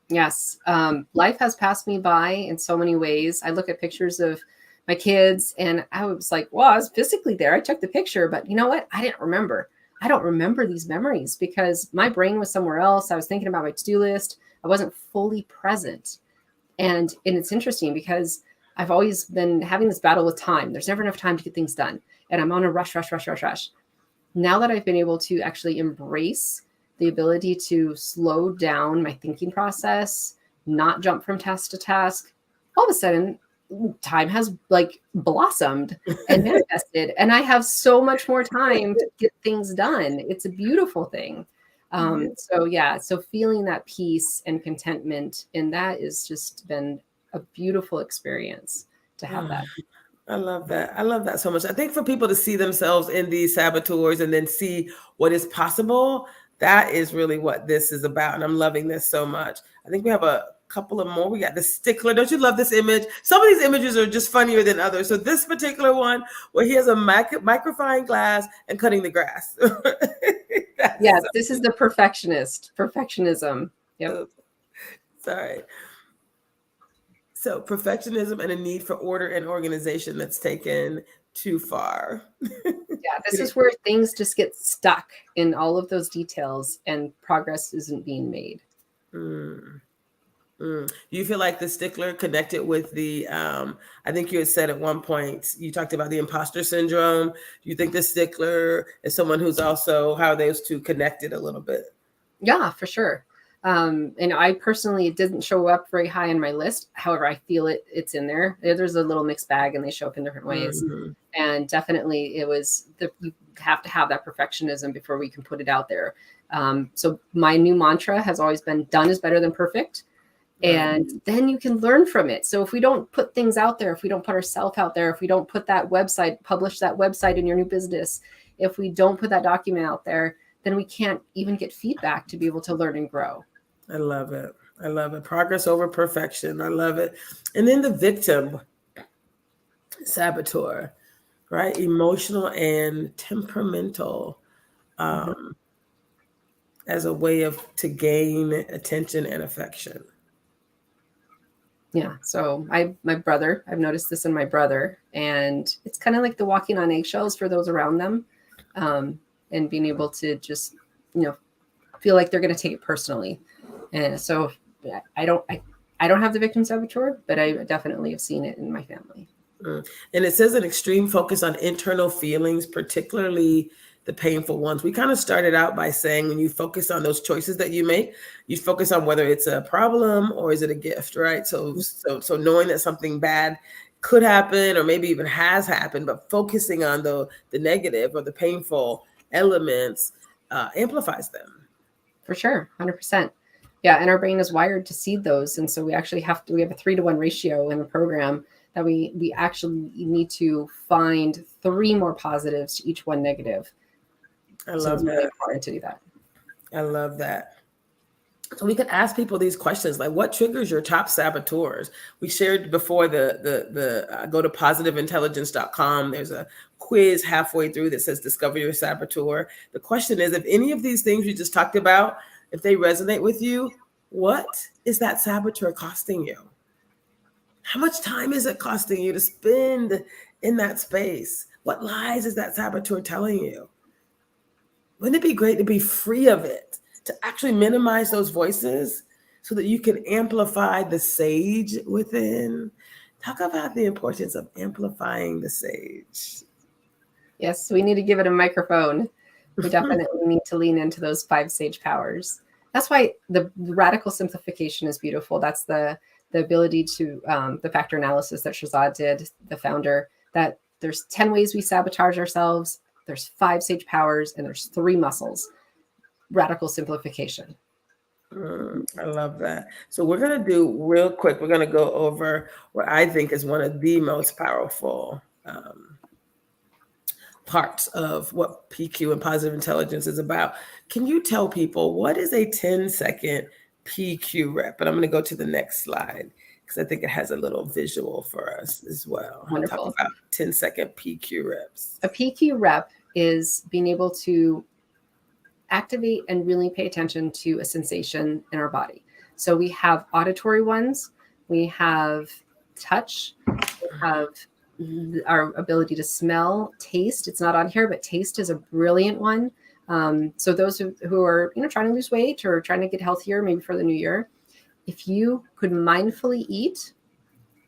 Yes. Life has passed me by in so many ways. I look at pictures of my kids and I was like, well, I was physically there. I took the picture, but you know what? I didn't remember. I don't remember these memories because my brain was somewhere else. I was thinking about my to-do list. I wasn't fully present. And it's interesting because I've always been having this battle with time. There's never enough time to get things done. And I'm on a rush. Now that I've been able to actually embrace the ability to slow down my thinking process, not jump from task to task, all of a sudden time has like blossomed and manifested, and I have so much more time to get things done. It's a beautiful thing. So feeling that peace and contentment, and that has just been a beautiful experience to have that. I love that. I love that so much. I think for people to see themselves in these saboteurs and then see what is possible, that is really what this is about. And I'm loving this so much. I think we have a couple of more. We got the stickler. Don't you love this image? Some of these images are just funnier than others. So this particular one where he has a microfine glass and cutting the grass. Yes, this is the perfectionism. Yep. Sorry. So perfectionism and a need for order and organization that's taken too far. Yeah, this is where things just get stuck in all of those details and progress isn't being made. Do you feel like the stickler connected with the, I think you had said at one point, you talked about the imposter syndrome. Do you think the stickler is someone who's also, how are those two connected a little bit? Yeah, for sure. And I personally, it didn't show up very high on my list. However, I feel it's in there. There's a little mixed bag and they show up in different ways. Mm-hmm. And definitely you have to have that perfectionism before we can put it out there. So my new mantra has always been done is better than perfect. And then you can learn from it. So if we don't put things out there, if we don't put ourselves out there, if we don't put that website, publish that website in your new business, if we don't put that document out there, then we can't even get feedback to be able to learn and grow. I love it. I love it. Progress over perfection. I love it. And then the victim saboteur, right? Emotional and temperamental as a way to gain attention and affection. Yeah. So I've noticed this in my brother, and it's kind of like the walking on eggshells for those around them, and being able to just, feel like they're going to take it personally. And so I don't have the victim saboteur, but I definitely have seen it in my family. And it says an extreme focus on internal feelings, particularly the painful ones. We kind of started out by saying when you focus on those choices that you make, you focus on whether it's a problem or is it a gift, right? So knowing that something bad could happen or maybe even has happened, but focusing on the negative or the painful elements amplifies them. For sure, 100%. Yeah, and our brain is wired to seed those, and so we actually we have a 3-to-1 ratio in the program that we actually need to find 3 more positives to each 1 negative. I love that. Really important to do that. I love that. So we could ask people these questions like, what triggers your top saboteurs? We shared before the go to positiveintelligence.com. There's a quiz halfway through that says discover your saboteur. The question is, if any of these things we just talked about, if they resonate with you, what is that saboteur costing you? How much time is it costing you to spend in that space? What lies is that saboteur telling you? Wouldn't it be great to be free of it, to actually minimize those voices so that you can amplify the sage within? Talk about the importance of amplifying the sage. Yes, we need to give it a microphone. We definitely need to lean into those 5 sage powers. That's why the radical simplification is beautiful. That's the ability to the factor analysis that Shahzad did, the founder, that there's 10 ways we sabotage ourselves. There's 5 sage powers and there's 3 muscles. Radical simplification. I love that. So we're going to do real quick. We're going to go over what I think is one of the most powerful parts of what PQ and positive intelligence is about. Can you tell people what is a 10-second PQ rep? And I'm going to go to the next slide because I think it has a little visual for us as well. Wonderful. Talk about 10-second PQ reps. A PQ rep is being able to activate and really pay attention to a sensation in our body. So we have auditory ones, we have touch, we have our ability to smell, taste. It's not on here, but taste is a brilliant one. So those who are trying to lose weight or trying to get healthier, maybe for the new year, if you could mindfully eat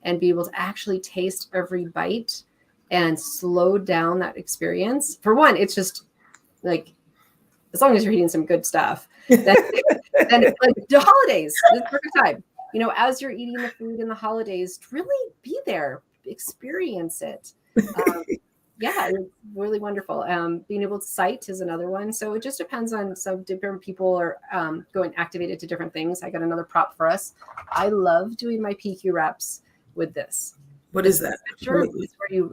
and be able to actually taste every bite and slow down that experience. For one, it's just like, as long as you're eating some good stuff, then like the holidays, the perfect time. As you're eating the food in the holidays, really be there, experience it. Yeah, it's really wonderful. Being able to sight is another one. So it just depends on some different people are going activated to different things. I got another prop for us. I love doing my PQ reps with this. What is that? Sure, it's where you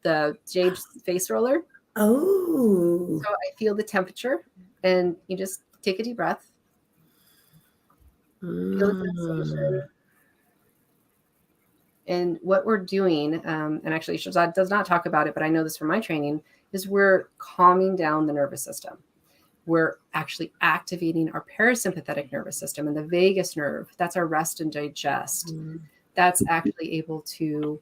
the jade face roller. Oh. So I feel the temperature, and you just take a deep breath. Feel the sensation. And what we're doing, and actually Shahzad does not talk about it, but I know this from my training, is we're calming down the nervous system. We're actually activating our parasympathetic nervous system and the vagus nerve. That's our rest and digest. That's actually able to,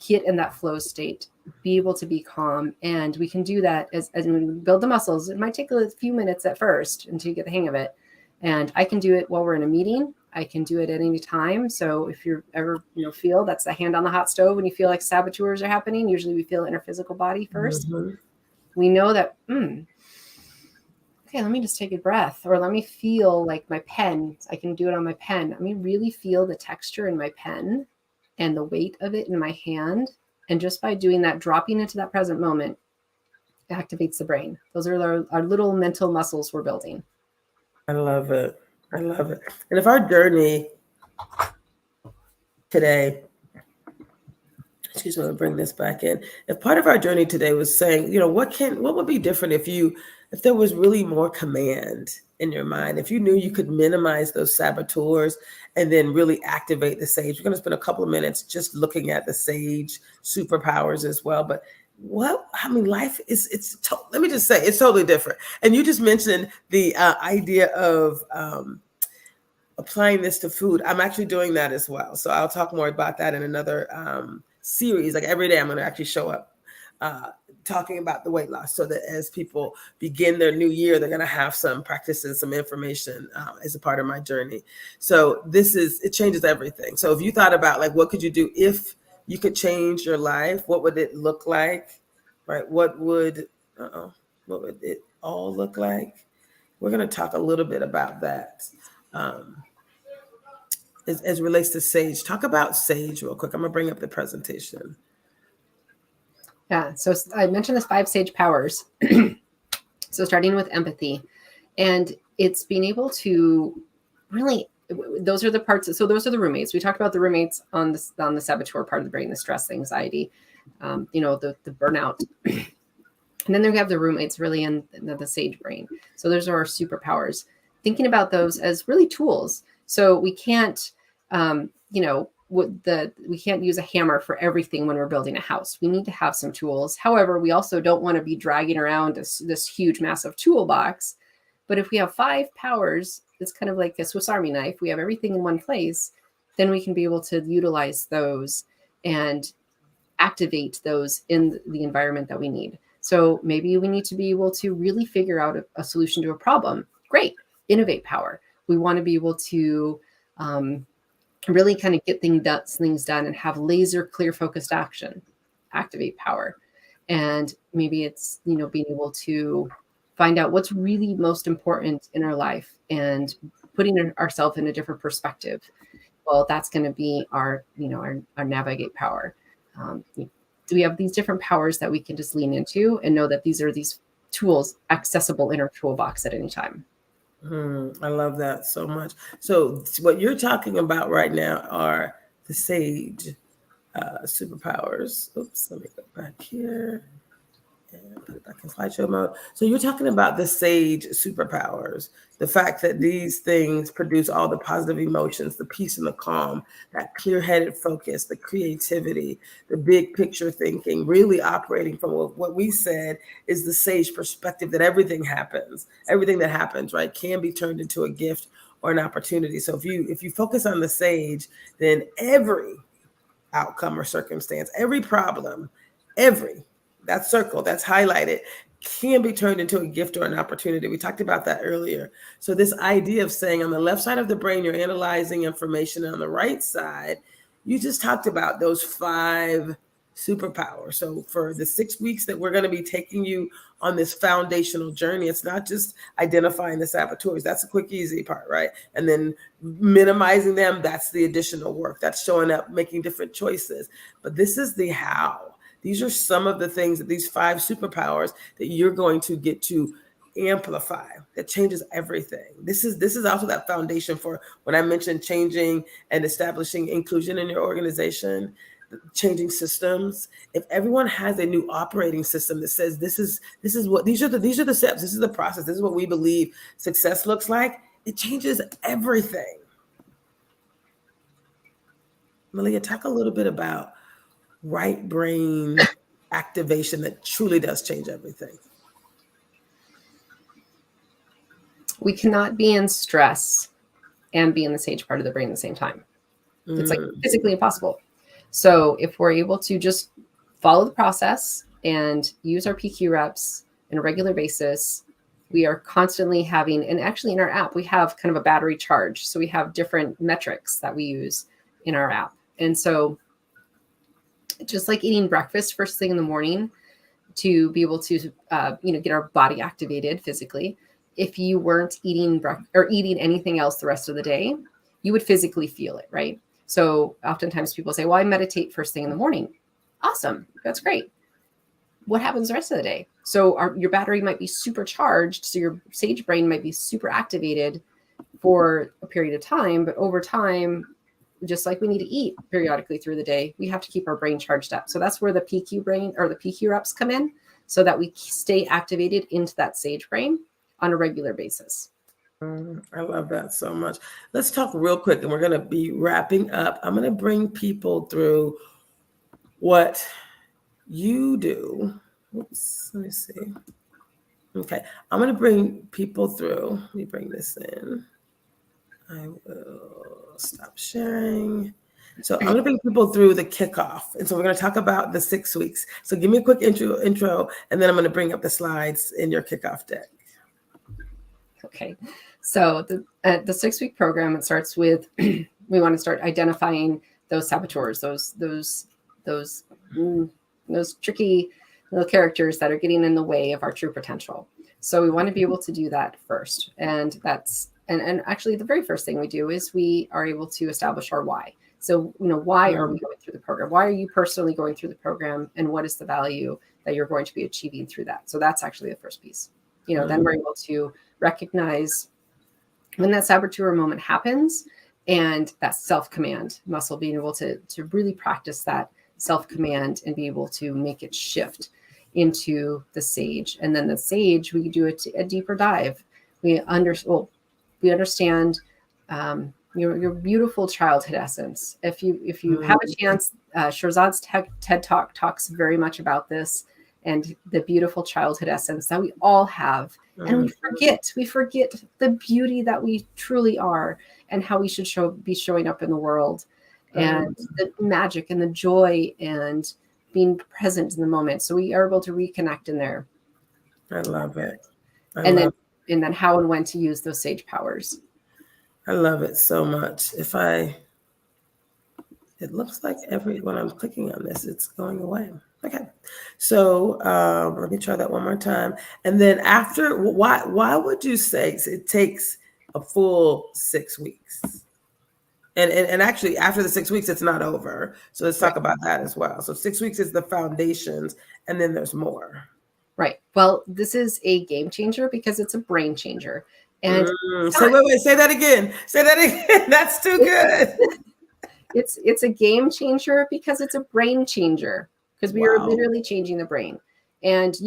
get in that flow state, be able to be calm. And we can do that as we build the muscles. It might take a few minutes at first until you get the hang of it. And I can do it while we're in a meeting. I can do it at any time. So if you're ever, feel that's the hand on the hot stove when you feel like saboteurs are happening, usually we feel in our physical body first. We know that okay, let me just take a breath, or let me feel like my pen. I can do it on my pen. Let me really feel the texture in my pen and the weight of it in my hand. And just by doing that, dropping into that present moment, activates the brain. Those are our little mental muscles we're building. I love it. I love it. And if our journey today, excuse me, I'm gonna bring this back in. If part of our journey today was saying, what would be different if there was really more command in your mind, if you knew you could minimize those saboteurs and then really activate the sage. We're going to spend a couple of minutes just looking at the sage superpowers as well. But life is, let me just say, it's totally different. And you just mentioned the idea of applying this to food. I'm actually doing that as well. So I'll talk more about that in another series. Like every day, I'm going to actually show up talking about the weight loss, so that as people begin their new year, they're going to have some practices, some information as a part of my journey. So it changes everything. So if you thought about like, what could you do if you could change your life? What would it look like? Right? What would it all look like? We're going to talk a little bit about that. As it relates to sage. Talk about sage real quick. I'm going to bring up the presentation. Yeah. So I mentioned this 5 sage powers. So starting with empathy, and it's being able to really, those are the parts. So those are the roommates. We talked about the roommates on the saboteur part of the brain, the stress, the anxiety, the burnout. And then we have the roommates really in the sage brain. So those are our superpowers. Thinking about those as really tools. So we can't, we can't use a hammer for everything when we're building a house. We need to have some tools. However, we also don't want to be dragging around this huge, massive toolbox. But if we have 5 powers, it's kind of like a Swiss Army knife. We have everything in one place, then we can be able to utilize those and activate those in the environment that we need. So maybe we need to be able to really figure out a solution to a problem. Great. Innovate power. We want to be able to really kind of get things done and have laser clear focused action. Activate power. And maybe it's, being able to find out what's really most important in our life and putting ourselves in a different perspective. Well, that's going to be our navigate power. We have these different powers that we can just lean into and know that these are these tools accessible in our toolbox at any time. I love that so much. So what you're talking about right now are the sage superpowers. Oops, let me go back here and put it back in slideshow mode. So you're talking about the sage superpowers, the fact that these things produce all the positive emotions, the peace and the calm, that clear-headed focus, the creativity, the big picture thinking, really operating from what we said is the sage perspective, that everything that happens, right, can be turned into a gift or an opportunity. So if you focus on the sage, then every outcome or circumstance, every problem, that circle that's highlighted can be turned into a gift or an opportunity. We talked about that earlier. So this idea of saying on the left side of the brain, you're analyzing information, and on the right side, you just talked about those 5 superpowers. So for the 6 weeks that we're going to be taking you on this foundational journey, it's not just identifying the saboteurs. That's a quick, easy part, right? And then minimizing them, that's the additional work. That's showing up, making different choices. But this is the how. These are some of the things that these 5 superpowers that you're going to get to amplify, that changes everything. This is also that foundation for when I mentioned changing and establishing inclusion in your organization, changing systems. If everyone has a new operating system that says these are the steps, this is the process, this is what we believe success looks like, it changes everything. Malia, talk a little bit about right brain activation that truly does change everything. We cannot be in stress and be in the sage part of the brain at the same time. It's like physically impossible. So if we're able to just follow the process and use our PQ reps on a regular basis, we are constantly having, and actually in our app, we have kind of a battery charge. So we have different metrics that we use in our app. And so just like eating breakfast first thing in the morning to be able to, get our body activated physically, if you weren't eating or eating anything else the rest of the day, you would physically feel it, right? So oftentimes people say, well, I meditate first thing in the morning. Awesome. That's great. What happens the rest of the day? So your battery might be supercharged. So your sage brain might be super activated for a period of time, but over time, just like we need to eat periodically through the day, we have to keep our brain charged up. So that's where the PQ brain or the PQ reps come in, so that we stay activated into that sage brain on a regular basis. I love that so much. Let's talk real quick, and we're going to be wrapping up. I'm going to bring people through what you do. Oops, let me see. Okay, I'm going to bring people through. Let me bring this in. I will stop sharing. So I'm going to bring people through the kickoff. And so we're going to talk about the 6 weeks. So give me a quick intro, and then I'm going to bring up the slides in your kickoff deck. Okay. So the 6 week program, it starts with, we want to start identifying those saboteurs, those tricky little characters that are getting in the way of our true potential. So we want to be able to do that first. And actually the very first thing we do is we are able to establish our why. So, why are we going through the program? Why are you personally going through the program? And what is the value that you're going to be achieving through that? So that's actually the first piece. Then we're able to recognize when that saboteur moment happens, and that self-command muscle, being able to really practice that self-command and be able to make it shift into the sage. And then the sage, we do a deeper dive. We understand your beautiful childhood essence. If you have a chance, Shirzad's TED Talk talks very much about this, and the beautiful childhood essence that we all have. And we forget the beauty that we truly are, and how we should be showing up in the world, and the magic and the joy and being present in the moment. So we are able to reconnect in there. I love it. And then how and when to use those sage powers. I love it so much. It looks like when I'm clicking on this, it's going away. Okay. So let me try that one more time. And then after, why would you say it takes a full 6 weeks? And actually after the 6 weeks, it's not over. So let's talk about that as well. So 6 weeks is the foundations, and then there's more. Right. Well, this is a game changer because it's a brain changer. And say that again. Say that again. That's too good. It's a game changer because it's a brain changer, because we are literally changing the brain. And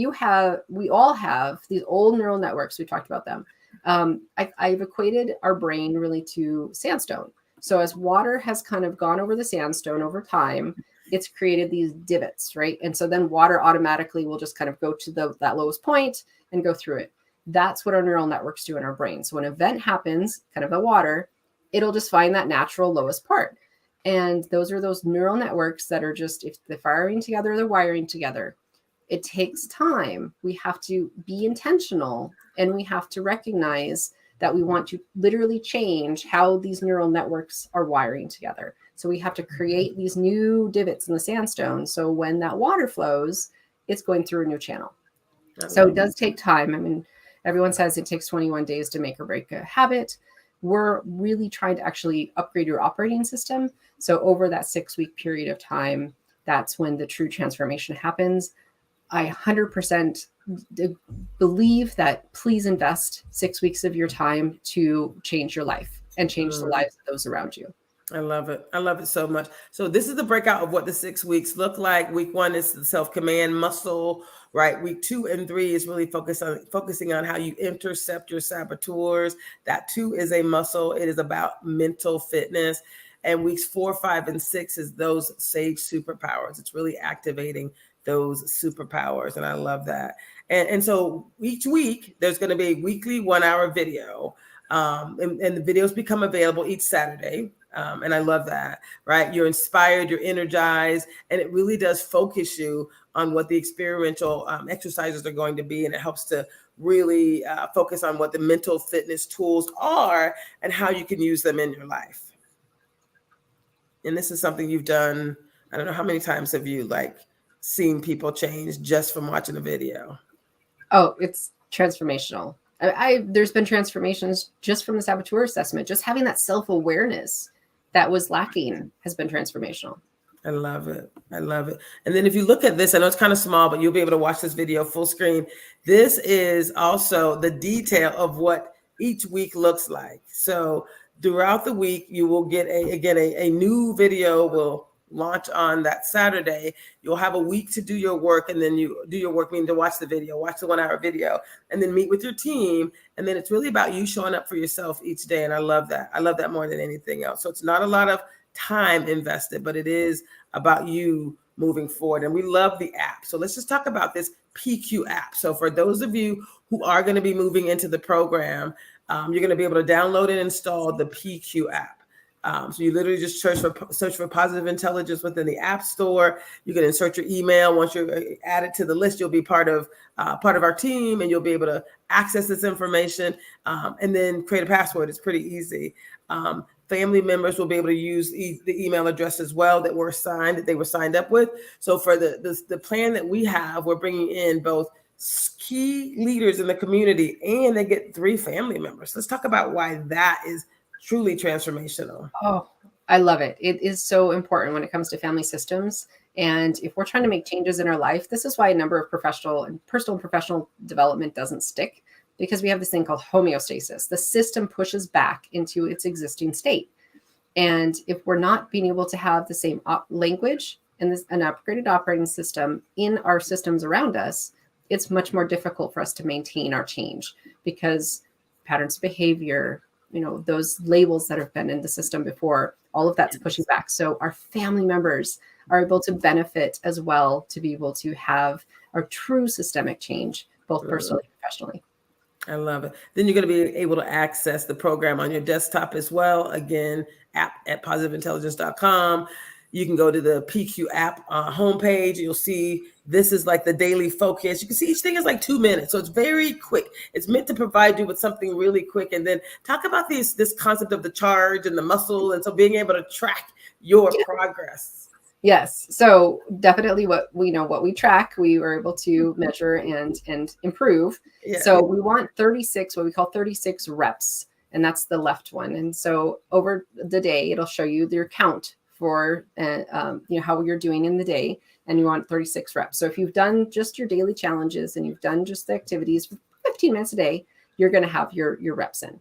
we all have these old neural networks. We talked about them. I've equated our brain really to sandstone. So as water has kind of gone over the sandstone over time, it's created these divots, right? And so then water automatically will just kind of go to that lowest point and go through it. That's what our neural networks do in our brain. So when an event happens, kind of the water, it'll just find that natural lowest part. And those are those neural networks that are just, if they're firing together, they're wiring together. It takes time. We have to be intentional, and we have to recognize that we want to literally change how these neural networks are wiring together. So we have to create these new divots in the sandstone. So when that water flows, it's going through a new channel. So it does take time. I mean, everyone says it takes 21 days to make or break a habit. We're really trying to actually upgrade your operating system. So over that 6 week period of time, that's when the true transformation happens. I 100% believe that please invest 6 weeks of your time to change your life and change the lives of those around you. I love it. I love it so much. So this is the breakout of what the 6 weeks look like. Week 1 is the self-command muscle, right? Week 2 and 3 is really focusing on how you intercept your saboteurs. That 2 is a muscle. It is about mental fitness. And weeks 4, 5, and 6 is those sage superpowers. It's really activating those superpowers. And I love that. And so each week, there's going to be a weekly 1-hour video. And the videos become available each Saturday. And I love that, right? You're inspired, you're energized, and it really does focus you on what the experiential exercises are going to be. And it helps to really focus on what the mental fitness tools are and how you can use them in your life. And this is something you've done. I don't know how many times have you seen people change just from watching a video? Oh, it's transformational. There's been transformations just from the saboteur assessment. Just having that self-awareness that was lacking has been transformational. I love it. I love it. And then if you look at this, I know it's kind of small, but you'll be able to watch this video full screen. This is also the detail of what each week looks like. So throughout the week, you will get a new video will launch on that Saturday. You'll have a week to do your work, and then you do your work, meaning to watch the video, watch the 1 hour video, and then meet with your team. And then it's really about you showing up for yourself each day. And I love that. I love that more than anything else. So it's not a lot of time invested, but it is about you moving forward. And we love the app. So let's just talk about this PQ app. So for those of you who are going to be moving into the program, you're going to be able to download and install the PQ app. So you literally just search for Positive Intelligence within the App Store. You can insert your email. Once you're added to the list, you'll be part of our team, and you'll be able to access this information and then create a password. It's pretty easy. Family members will be able to use the email address as well that they were signed up with. So for the plan that we have, we're bringing in both key leaders in the community, and they get 3 family members. Let's talk about why that is truly transformational. Oh, I love it. It is so important when it comes to family systems. And if we're trying to make changes in our life, this is why a number of personal and professional development doesn't stick, because we have this thing called homeostasis. The system pushes back into its existing state. And if we're not being able to have the same language and an upgraded operating system in our systems around us, it's much more difficult for us to maintain our change, because patterns of behavior, those labels that have been in the system before, all of that's pushing back. So our family members are able to benefit as well, to be able to have a true systemic change, both personally and professionally. I love it. Then you're going to be able to access the program on your desktop as well. Again, app at positiveintelligence.com. You can go to the PQ app homepage. You'll see this is like the daily focus. You can see each thing is like 2 minutes. So it's very quick. It's meant to provide you with something really quick. And then talk about this concept of the charge and the muscle. And so being able to track your progress. Yes. So definitely what we track, we were able to measure and improve. Yeah. So we want 36, what we call 36 reps, and that's the left one. And so over the day, it'll show you your count for, how you're doing in the day, and you want 36 reps. So if you've done just your daily challenges and you've done just the activities for 15 minutes a day, you're going to have your reps in.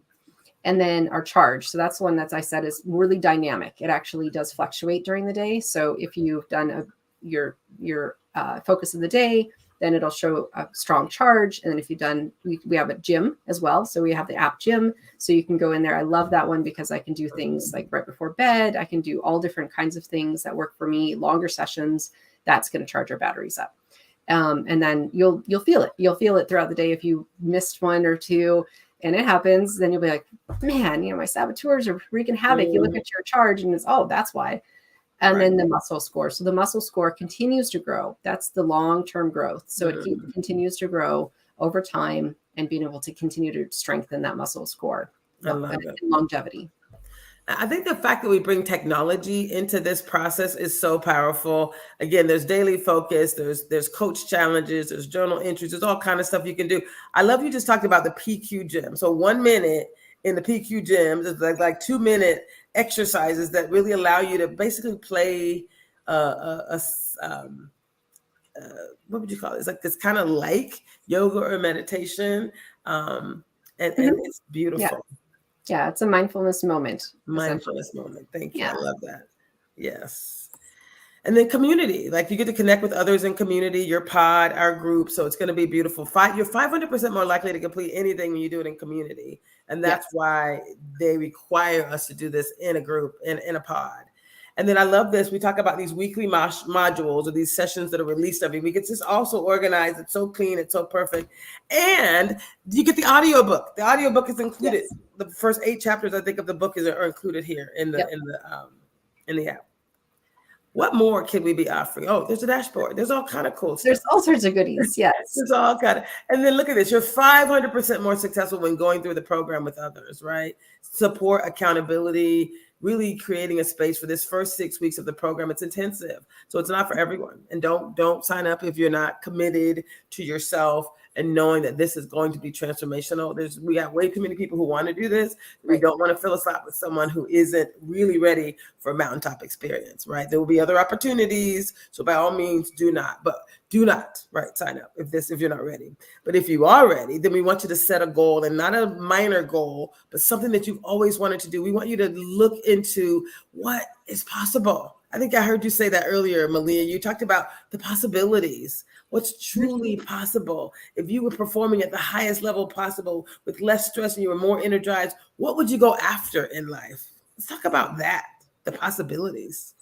And then our charge. So that's the one that I said is really dynamic. It actually does fluctuate during the day. So if you've done your focus of the day, then it'll show a strong charge. And then if you've done, we have a gym as well. So we have the app gym. So you can go in there. I love that one because I can do things like right before bed. I can do all different kinds of things that work for me, longer sessions. That's going to charge our batteries up. And then you'll feel it. You'll feel it throughout the day. If you missed one or two, and it happens, then you'll be like, man, my saboteurs are wreaking havoc. You look at your charge and it's, that's why. And then the muscle score. So the muscle score continues to grow. That's the long-term growth. So it continues to grow over time, and being able to continue to strengthen that muscle score. I love it. Longevity. I think the fact that we bring technology into this process is so powerful. Again, there's daily focus, there's coach challenges, there's journal entries, there's all kind of stuff you can do. I love you just talked about the PQ gym. So 1 minute in the PQ gym is like 2 minute exercises that really allow you to basically play what would you call it? It's like this kind of like yoga or meditation, and it's beautiful. Yeah. Yeah, it's a mindfulness moment. Mindfulness moment. Thank you. Yeah. I love that. Yes. And then community, like you get to connect with others in community, your pod, our group. So it's going to be beautiful. You're 500% more likely to complete anything when you do it in community. And that's why they require us to do this in a group, in a pod. And then I love this. We talk about these weekly modules or these sessions that are released every week. It's just also organized. It's so clean. It's so perfect. And you get the audiobook. The audiobook is included. Yes. The first 8 chapters, I think, of the book are included here in the app. What more can we be offering? Oh, there's a dashboard. There's all kind of cool stuff. There's all sorts of goodies. Yes. There's all kind of. And then look at this. You're 500% more successful when going through the program with others, right? Support, accountability, really creating a space for this first 6 weeks of the program. It's intensive. So it's not for everyone. And don't sign up if you're not committed to yourself. and knowing that this is going to be transformational. We got way too many people who want to do this. We don't want to fill a slot with someone who isn't really ready for a mountaintop experience, right? There will be other opportunities. So by all means, do not sign up if you're not ready. But if you are ready, then we want you to set a goal, and not a minor goal, but something that you've always wanted to do. We want you to look into what is possible. I think I heard you say that earlier, Malia. You talked about the possibilities. What's truly possible? If you were performing at the highest level possible with less stress and you were more energized, what would you go after in life? Let's talk about that, the possibilities.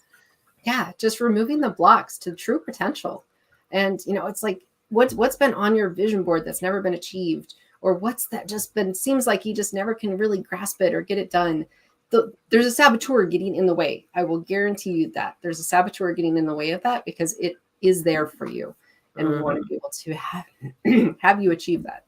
Yeah, just removing the blocks to true potential. And, it's like, what's been on your vision board that's never been achieved? Or what's that just been, seems like you just never can really grasp it or get it done. There's a saboteur getting in the way. I will guarantee you that there's a saboteur getting in the way of that, because it is there for you. And we want to be able to have you achieve that.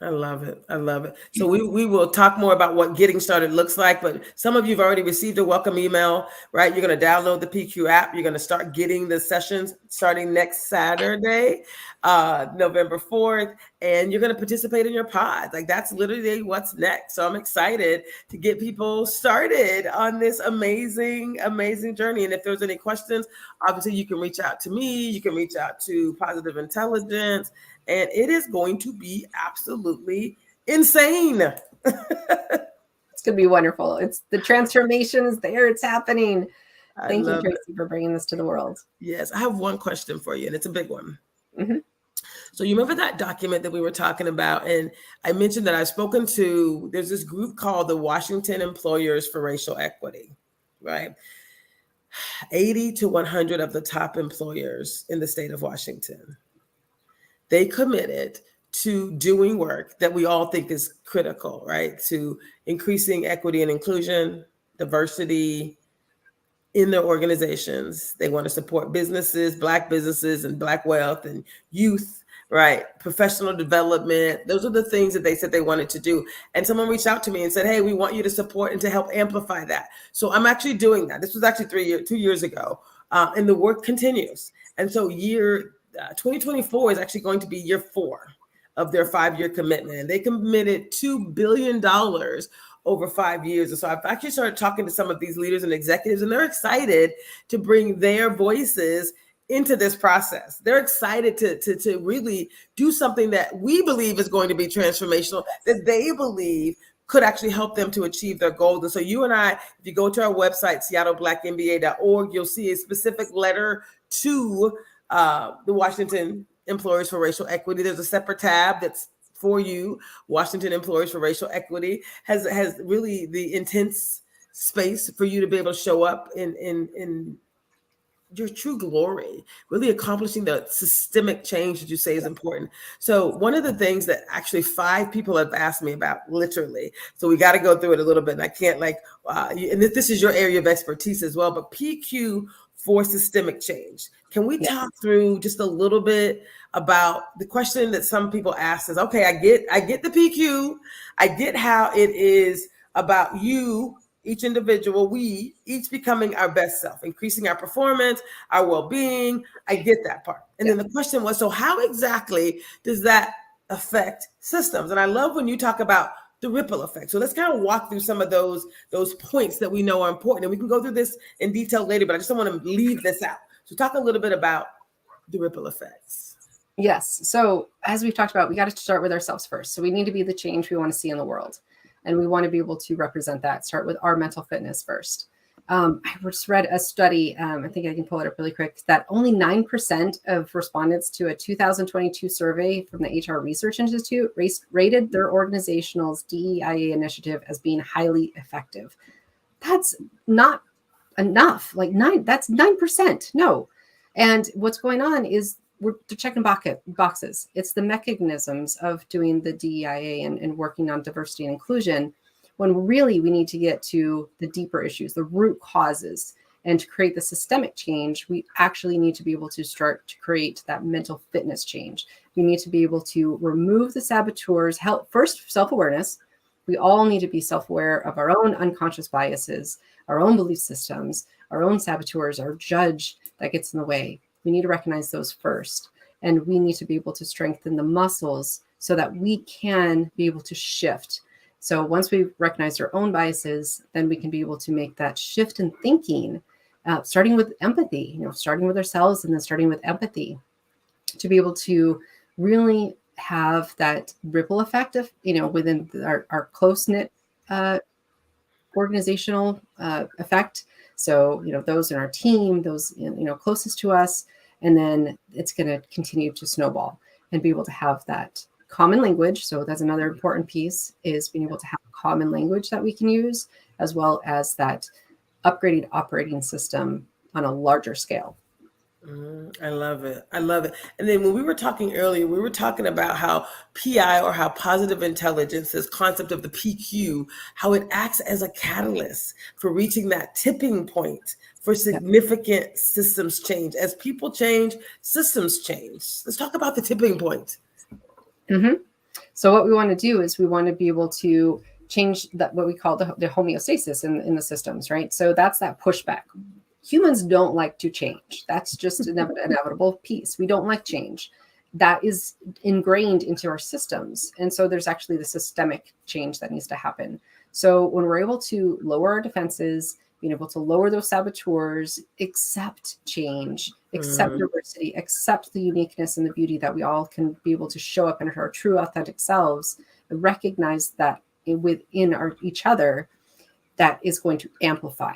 I love it. I love it. So we will talk more about what getting started looks like, but some of you have already received a welcome email, right? You're going to download the PQ app. You're going to start getting the sessions starting next Saturday, November 4th, and you're going to participate in your pod. Like, that's literally what's next. So I'm excited to get people started on this amazing, amazing journey. And if there's any questions, obviously you can reach out to me. You can reach out to Positive Intelligence. And it is going to be absolutely insane. It's going to be wonderful. It's the transformation is there. It's happening. Thank you, Tracy, for bringing this to the world. Yes. I have one question for you, and it's a big one. Mm-hmm. So you remember that document that we were talking about? And I mentioned that I've spoken to, there's this group called the Washington Employers for Racial Equity, right? 80 to 100 of the top employers in the state of Washington. They committed to doing work that we all think is critical, right? To increasing equity and inclusion, diversity in their organizations. They want to support businesses, Black businesses and Black wealth and youth, right? Professional development. Those are the things that they said they wanted to do. And someone reached out to me and said, hey, we want you to support and to help amplify that. So I'm actually doing that. This was actually 2 years ago. And the work continues. And so 2024 is actually going to be year 4 of their 5-year commitment. And they committed $2 billion over 5 years. And so I've actually started talking to some of these leaders and executives, and they're excited to bring their voices into this process. They're excited to really do something that we believe is going to be transformational, that they believe could actually help them to achieve their goals. And so you and I, if you go to our website, seattleblackmba.org, you'll see a specific letter to the Washington Employers for Racial Equity. There's a separate tab that's for you. Washington Employers for Racial Equity has really the intense space for you to be able to show up in your true glory, really accomplishing the systemic change that you say is important. So one of the things that actually 5 people have asked me about, literally, so we got to go through it a little bit, and I can't and this is your area of expertise as well, but PQ for systemic change. Can we talk through just a little bit about the question that some people ask is, okay, I get the PQ. I get how it is about you, each individual, we each becoming our best self, increasing our performance, our well-being. I get that part. And then the question was, so how exactly does that affect systems? And I love when you talk about the ripple effect. So let's kind of walk through some of those points that we know are important. And we can go through this in detail later, but I just don't want to leave this out. So talk a little bit about the ripple effects. Yes. So as we've talked about, we got to start with ourselves first. So we need to be the change we want to see in the world. And we want to be able to represent that, start with our mental fitness first. I just read a study, I think I can pull it up really quick, that only 9% of respondents to a 2022 survey from the HR Research Institute rated their organization's DEIA initiative as being highly effective. That's not enough. That's 9%. No. And what's going on is they're checking boxes. It's the mechanisms of doing the DEIA and working on diversity and inclusion, when really we need to get to the deeper issues, the root causes. And to create the systemic change, we actually need to be able to start to create that mental fitness change. We need to be able to remove the saboteurs, help first self-awareness. We all need to be self-aware of our own unconscious biases, our own belief systems, our own saboteurs, our judge that gets in the way. We need to recognize those first. And we need to be able to strengthen the muscles so that we can be able to shift. So once we recognize our own biases, then we can be able to make that shift in thinking, starting with empathy, starting with ourselves and then starting with empathy, to be able to really have that ripple effect of, within our close-knit organizational effect. So, those in our team, those, closest to us, and then it's going to continue to snowball and be able to have that common language. So that's another important piece, is being able to have a common language that we can use, as well as that upgraded operating system on a larger scale. I love it. I love it. And then when we were talking earlier, we were talking about how PI, or how positive intelligence, this concept of the PQ, how it acts as a catalyst for reaching that tipping point for significant systems change. As people change, systems change. Let's talk about the tipping point. Mm-hmm. So what we want to do is we want to be able to change that, what we call the homeostasis in the systems, right? So that's that pushback. Humans don't like to change. That's just an inevitable piece. We don't like change. That is ingrained into our systems. And so there's actually the systemic change that needs to happen. So when we're able to lower our defenses, being able to lower those saboteurs, accept change, accept diversity, accept the uniqueness and the beauty that we all can be able to show up in our true authentic selves, recognize that within each other, that is going to amplify.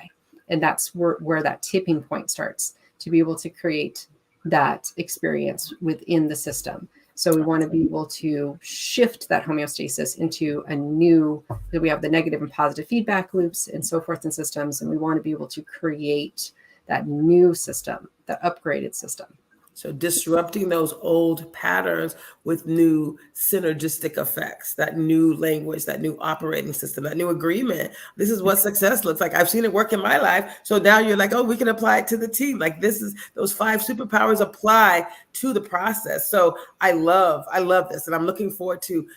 And that's where that tipping point starts, to be able to create that experience within the system. So we want to be able to shift that homeostasis into a new, that we have the negative and positive feedback loops and so forth in systems. And we want to be able to create that new system, the upgraded system. So disrupting those old patterns with new synergistic effects, that new language, that new operating system, that new agreement. This is what success looks like. I've seen it work in my life. So now you're like, oh, we can apply it to the team. Like, this is, those 5 superpowers apply to the process. So I love this. And I'm looking forward to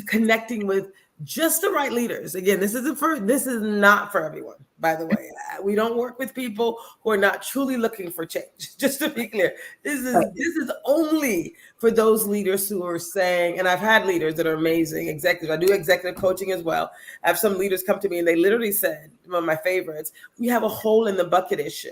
connecting with just the right leaders. Again, this is not for everyone, by the way. We don't work with people who are not truly looking for change. Just to be clear, this is only for those leaders who are saying, and I've had leaders that are amazing executives. I do executive coaching as well. I have some leaders come to me and they literally said, one of my favorites, we have a hole in the bucket issue.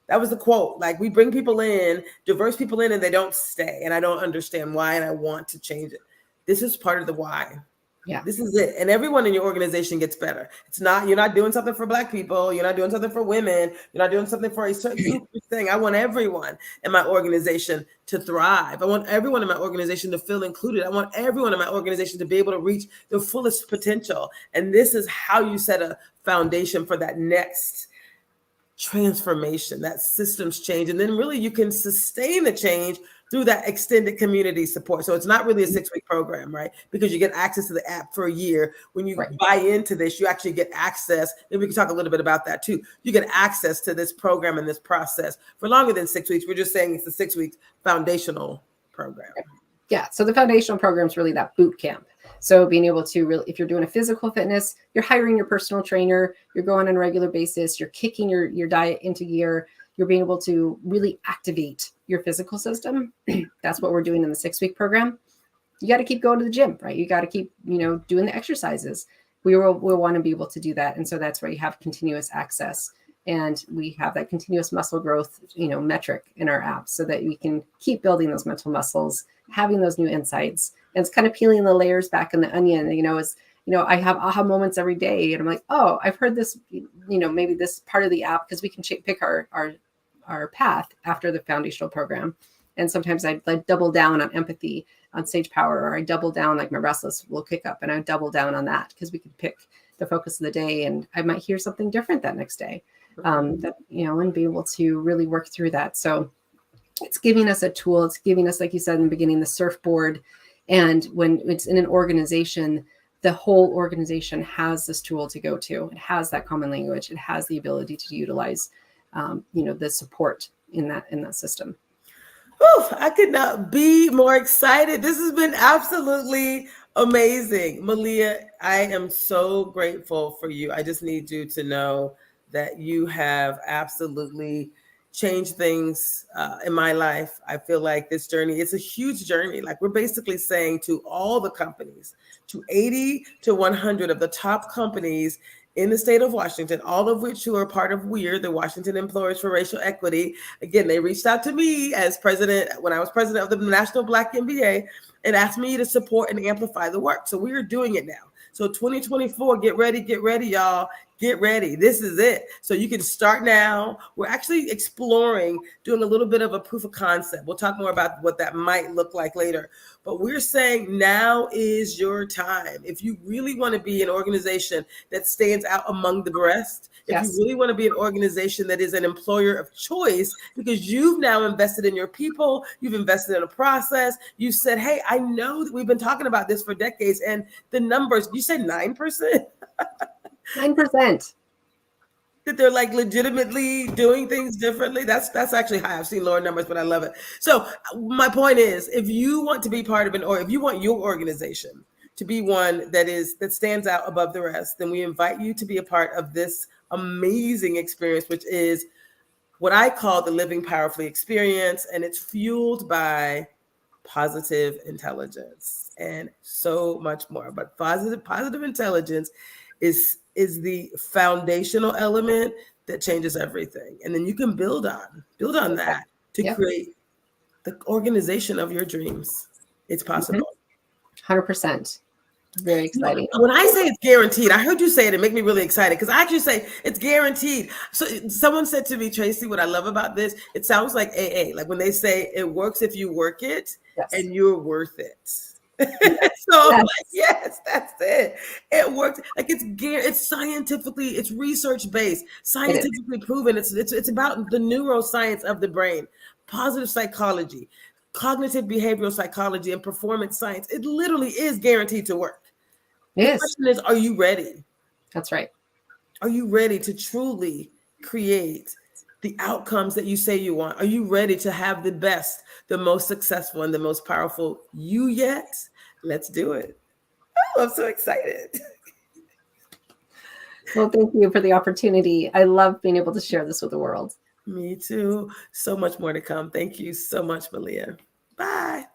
That was the quote. Like, we bring people in, diverse people in, and they don't stay. And I don't understand why, and I want to change it. This is part of the why. Yeah, this is it. And everyone in your organization gets better. It's not, you're not doing something for Black people. You're not doing something for women. You're not doing something for a certain group of thing. I want everyone in my organization to thrive. I want everyone in my organization to feel included. I want everyone in my organization to be able to reach their fullest potential. And this is how you set a foundation for that next transformation, that systems change. And then really you can sustain the change through that extended community support. So it's not really a 6-week program, right? Because you get access to the app for a year. When you buy into this, you actually get access. And we can talk a little bit about that too. You get access to this program and this process for longer than 6 weeks. We're just saying it's a 6 weeks foundational program. Yeah. So the foundational program is really that boot camp. So being able to really, if you're doing a physical fitness, you're hiring your personal trainer, you're going on a regular basis, you're kicking your diet into gear, you're being able to really activate your physical system. That's what we're doing in the 6-week program. You got to keep going to the gym, right? You got to keep, doing the exercises. We'll want to be able to do that. And so that's where you have continuous access. And we have that continuous muscle growth, metric in our app, so that we can keep building those mental muscles, having those new insights. And it's kind of peeling the layers back in the onion. I have aha moments every day, and I'm like, oh, I've heard this, maybe this part of the app, because we can pick our path after the foundational program. And sometimes I double down on empathy, on sage power, or I double down, like my restless will kick up, and I double down on that because we can pick the focus of the day, and I might hear something different that next day. And be able to really work through that. So it's giving us a tool. It's giving us, like you said in the beginning, the surfboard. And when it's in an organization, the whole organization has this tool to go to. It has that common language. It has the ability to utilize, the support in that system. Oof, I could not be more excited. This has been absolutely amazing. Malia, I am so grateful for you. I just need you to know that you have absolutely change things in my life. I feel like this journey, it's a huge journey. Like we're basically saying to all the companies, to 80 to 100 of the top companies in the state of Washington, all of which who are part of WEIR, the Washington Employers for Racial Equity. Again, they reached out to me as president, when I was president of the National Black MBA, and asked me to support and amplify the work. So we are doing it now. So 2024, get ready, y'all. Get ready. This is it. So you can start now. We're actually exploring doing a little bit of a proof of concept. We'll talk more about what that might look like later. But we're saying now is your time. If you really want to be an organization that stands out among the rest, if you really want to be an organization that is an employer of choice, because you've now invested in your people, you've invested in a process, you said, hey, I know that we've been talking about this for decades, and the numbers, you said 9%? 9%. That they're like legitimately doing things differently. That's actually high. I've seen lower numbers, but I love it. So my point is, if you want to be part of or if you want your organization to be one that stands out above the rest, then we invite you to be a part of this amazing experience, which is what I call the Living Powerfully experience. And it's fueled by positive intelligence and so much more. But positive intelligence is the foundational element that changes everything. And then you can build on that to create the organization of your dreams. It's possible. 100%. Very exciting. When I say it's guaranteed, I heard you say it, it made me really excited because I actually say it's guaranteed. So someone said to me, Tracy, what I love about this, it sounds like AA, like when they say it works if you work it and you're worth it. So I'm like, yes, that's it. It works. Like it's scientifically, it's research based, scientifically proven. It's about the neuroscience of the brain, positive psychology, cognitive behavioral psychology, and performance science. It literally is guaranteed to work. The question is, are you ready? That's right. Are you ready to truly create the outcomes that you say you want? Are you ready to have the best, the most successful, and the most powerful you yet? Let's do it. Oh, I'm so excited. Well, thank you for the opportunity. I love being able to share this with the world. Me too. So much more to come. Thank you so much, Malia. Bye.